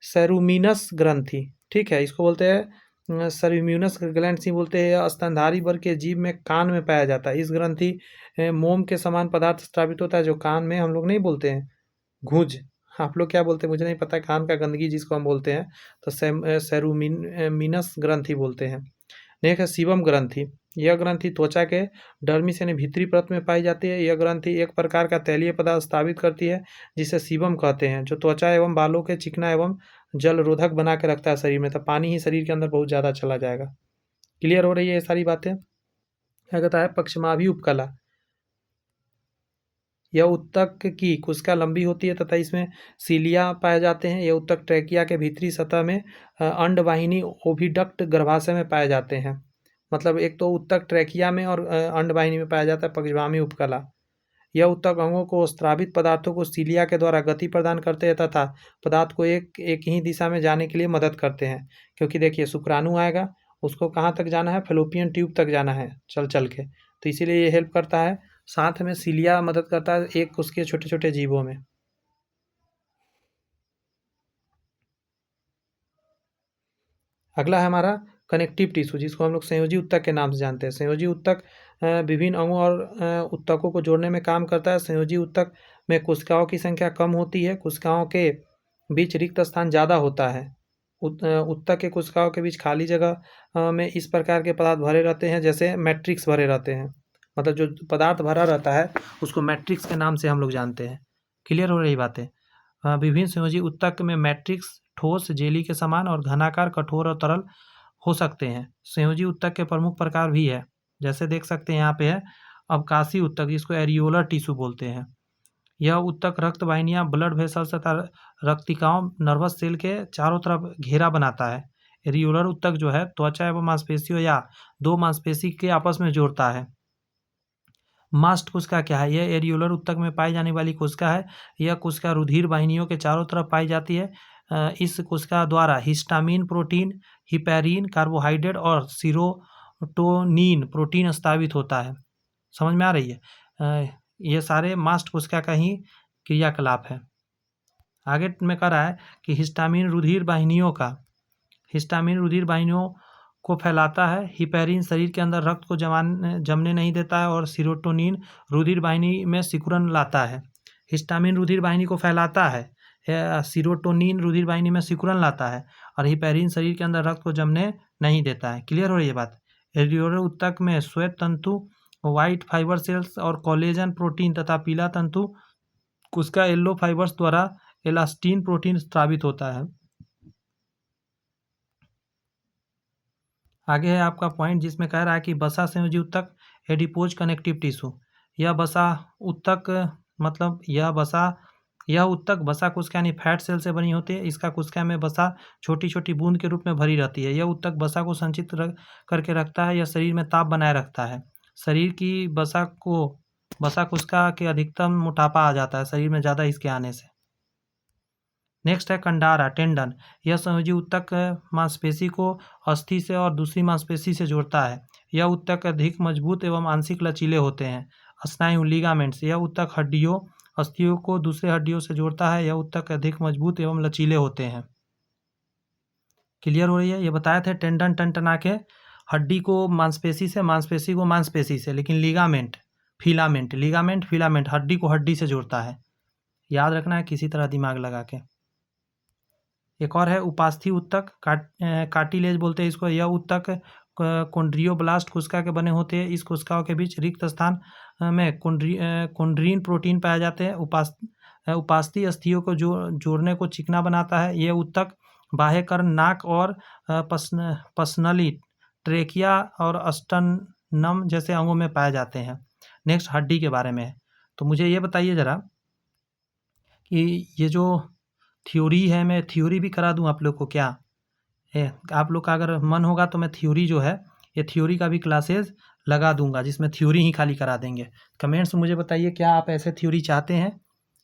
सेरुमिनस ग्रंथि, ठीक है, इसको बोलते हैं सेरुमिनस ग्लैंड बोलते हैं। स्तनधारी वर्ग के जीव में कान में पाया जाता है। इस ग्रंथि मोम के समान पदार्थ स्रावित होता है जो कान में, हम लोग नहीं बोलते हैं घूंज, आप लोग क्या बोलते हैं मुझे नहीं पता, कान का गंदगी जिसको हम बोलते हैं, तो सेरुमिनस ग्रंथि बोलते हैं। नेक्स्ट है सीबम ग्रंथि, यह ग्रंथि त्वचा के डर्मिस यानी भीतरी परत में पाई जाती है। यह ग्रंथि एक प्रकार का तैलीय पदार्थ स्थापित करती है जिसे सीबम कहते हैं, जो त्वचा एवं बालों के चिकना एवं जलरोधक बना के रखता है शरीर में। तो पानी ही शरीर के अंदर बहुत ज़्यादा चला जाएगा। क्लियर हो रही है ये सारी बातें? क्या कहता है पक्षमाभि उपकला, यह ऊतक की कोशिका लंबी होती है तथा इसमें सीलिया पाए जाते हैं। यह ऊतक ट्रैकिया के भीतरी सतह में अंडवाहिनी ओविडक्ट गर्भाशय में पाए जाते हैं। मतलब एक तो ऊतक ट्रैकिया में और अंडवाहिनी में पाया जाता है, पक्षवामी उपकला। यह ऊतक अंगों को स्रावित पदार्थों को सीलिया के द्वारा गति प्रदान करते हैं तथा पदार्थ को एक ही दिशा में जाने के लिए मदद करते हैं। क्योंकि देखिए शुक्राणु आएगा, उसको कहाँ तक जाना है, फेलोपियन ट्यूब तक जाना है चल चल के, तो इसीलिए ये हेल्प करता है। साथ में सीलिया मदद करता है एक उसके छोटे छोटे जीवों में। अगला है हमारा कनेक्टिव टिश्यू, जिसको हम लोग संयोजी ऊतक के नाम से जानते हैं। संयोजी ऊतक विभिन्न अंगों और ऊतकों को जोड़ने में काम करता है। संयोजी ऊतक में कोशिकाओं की संख्या कम होती है, कोशिकाओं के बीच रिक्त स्थान ज़्यादा होता है। ऊतक के कोशिकाओं के बीच खाली जगह में इस प्रकार के पदार्थ भरे रहते हैं जैसे मैट्रिक्स भरे रहते हैं। मतलब जो पदार्थ भरा रहता है उसको मैट्रिक्स के नाम से हम लोग जानते हैं। क्लियर हो रही बातें? विभिन्न संयोजी ऊतक में मैट्रिक्स ठोस, जेली के समान और घनाकार, कठोर और तरल हो सकते हैं। संयोजी ऊतक के प्रमुख प्रकार भी है, जैसे देख सकते हैं यहाँ पे है अवकाशी ऊतक, जिसको एरियोलर टिश्यू बोलते हैं। यह ऊतक रक्त वाहिनियाँ, ब्लड वेसल्स तथा रक्तिकाओं, नर्वस सेल के चारों तरफ घेरा बनाता है। एरियोलर ऊतक जो है त्वचा एवं मांसपेशियों या दो मांसपेशी के आपस में जोड़ता है। मास्ट कोशिका क्या है? यह एरियोलर ऊतक में पाई जाने वाली कोशिका है। यह कोशिका रुधिर वाहिनियों के चारों तरफ पाई जाती है। इस कोशिका द्वारा हिस्टामिन प्रोटीन, हिपैरिन कार्बोहाइड्रेट और सीरोटोनिन प्रोटीन स्रावित होता है। समझ में आ रही है? ये सारे मास्ट कोशिका का ही क्रियाकलाप है। आगे में कह रहा है कि हिस्टामिन रुधिर वाहिनियों को फैलाता है। हिपैरिन शरीर के अंदर रक्त को जमने नहीं देता है और सीरोटोनिन रुधिर वाहिनी में सिकुड़न लाता है। हिस्टामिन रुधिर वाहिनी को फैलाता है, सीरोटोनिन रुधिर वाहिनी में सिकुड़न लाता है और हिपैरिन शरीर के अंदर रक्त को जमने नहीं देता है। क्लियर हो रही है बात? एरियोलर ऊतक में श्वेत तंतु, व्हाइट फाइबर सेल्स और कोलेजन प्रोटीन तथा पीला तंतु कोशिका येलो फाइबर्स द्वारा एलास्टिन प्रोटीन स्रावित होता है। आगे है आपका पॉइंट जिसमें कह रहा है कि बसा संयोजी ऊतक, एडिपोज कनेक्टिव टिश्यू। यह बसा ऊतक मतलब यह ऊतक बसा कोशिका यानी फैट सेल से बनी होती है। इसका कोशिका में बसा छोटी छोटी बूंद के रूप में भरी रहती है। यह ऊतक बसा को संचित करके रखता है। यह शरीर में ताप बनाए रखता है। शरीर की बसा कोशिका के अधिकतम मोटापा आ जाता है शरीर में ज़्यादा इसके आने से। नेक्स्ट है कंडारा, टेंडन। यह संयोजी ऊतक मांसपेशी को अस्थि से और दूसरी मांसपेशी से जोड़ता है। यह ऊतक अधिक मजबूत एवं आंशिक लचीले होते हैं। स्नायु लिगामेंट्स, यह ऊतक हड्डियों अस्थियों को दूसरे हड्डियों से जोड़ता है। यह ऊतक अधिक मजबूत एवं लचीले होते हैं। क्लियर हो रही है? ये बताए थे टेंडन टनटना के हड्डी को मांसपेशी से, मांसपेशी को मांसपेशी से, लेकिन लिगामेंट फिलामेंट हड्डी को हड्डी से जोड़ता है। याद रखना है किसी तरह दिमाग लगा के। एक और है उपास्थि ऊतक, कार्टिलेज बोलते हैं इसको। यह ऊतक कोन्ड्रियोब्लास्ट कोशिका के बने होते हैं। इस कोशिकाओं के बीच रिक्त स्थान में कोन्ड्रीन प्रोटीन पाए जाते हैं। उपास्थि अस्थियों को जोड़ने को चिकना बनाता है। यह ऊतक बाह्य कर्ण, नाक और पसनली, ट्रेकिया और अस्टनम जैसे अंगों में पाए जाते हैं। नेक्स्ट हड्डी के बारे में है, तो मुझे ये बताइए ज़रा कि ये जो थ्योरी है, मैं थ्योरी भी करा दूं आप लोग को क्या है? आप लोग का अगर मन होगा तो मैं थ्योरी जो है, ये थ्योरी का भी क्लासेस लगा दूंगा जिसमें थ्योरी ही खाली करा देंगे। कमेंट्स में मुझे बताइए क्या आप ऐसे थ्योरी चाहते हैं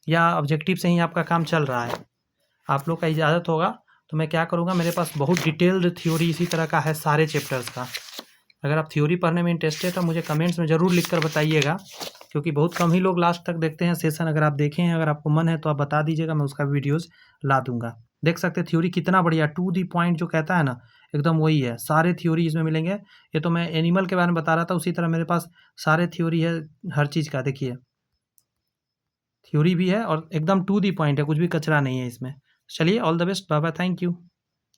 या ऑब्जेक्टिव से ही आपका काम चल रहा है। आप लोग का इजाज़त होगा तो मैं क्या करूँगा, मेरे पास बहुत डिटेल्ड थ्योरी इसी तरह का है सारे चैप्टर्स का। अगर आप थ्योरी पढ़ने में इंटरेस्टेड है तो मुझे कमेंट्स में ज़रूर लिख कर बताइएगा, क्योंकि बहुत कम ही लोग लास्ट तक देखते हैं सेशन। अगर आप देखें हैं, अगर आपको मन है तो आप बता दीजिएगा, मैं उसका वीडियोज़ ला दूंगा। देख सकते हैं थ्योरी कितना बढ़िया, टू दी पॉइंट जो कहता है ना, एकदम वही है। सारे थ्योरी इसमें मिलेंगे। ये तो मैं एनिमल के बारे में बता रहा था, उसी तरह मेरे पास सारे थ्योरी है हर चीज़ का। देखिए थ्योरी भी है और एकदम टू दी पॉइंट है, कुछ भी कचरा नहीं है इसमें। चलिए, all the best, bye bye, thank you.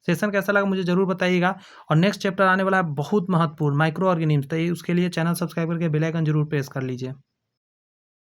Session कैसा लगा मुझे ज़रूर बताइएगा। और नेक्स्ट चैप्टर आने वाला है बहुत महत्वपूर्ण, माइक्रो ऑर्गेनिम्स। तो उसके लिए चैनल सब्सक्राइब करके बेल आइकन जरूर प्रेस कर लीजिए।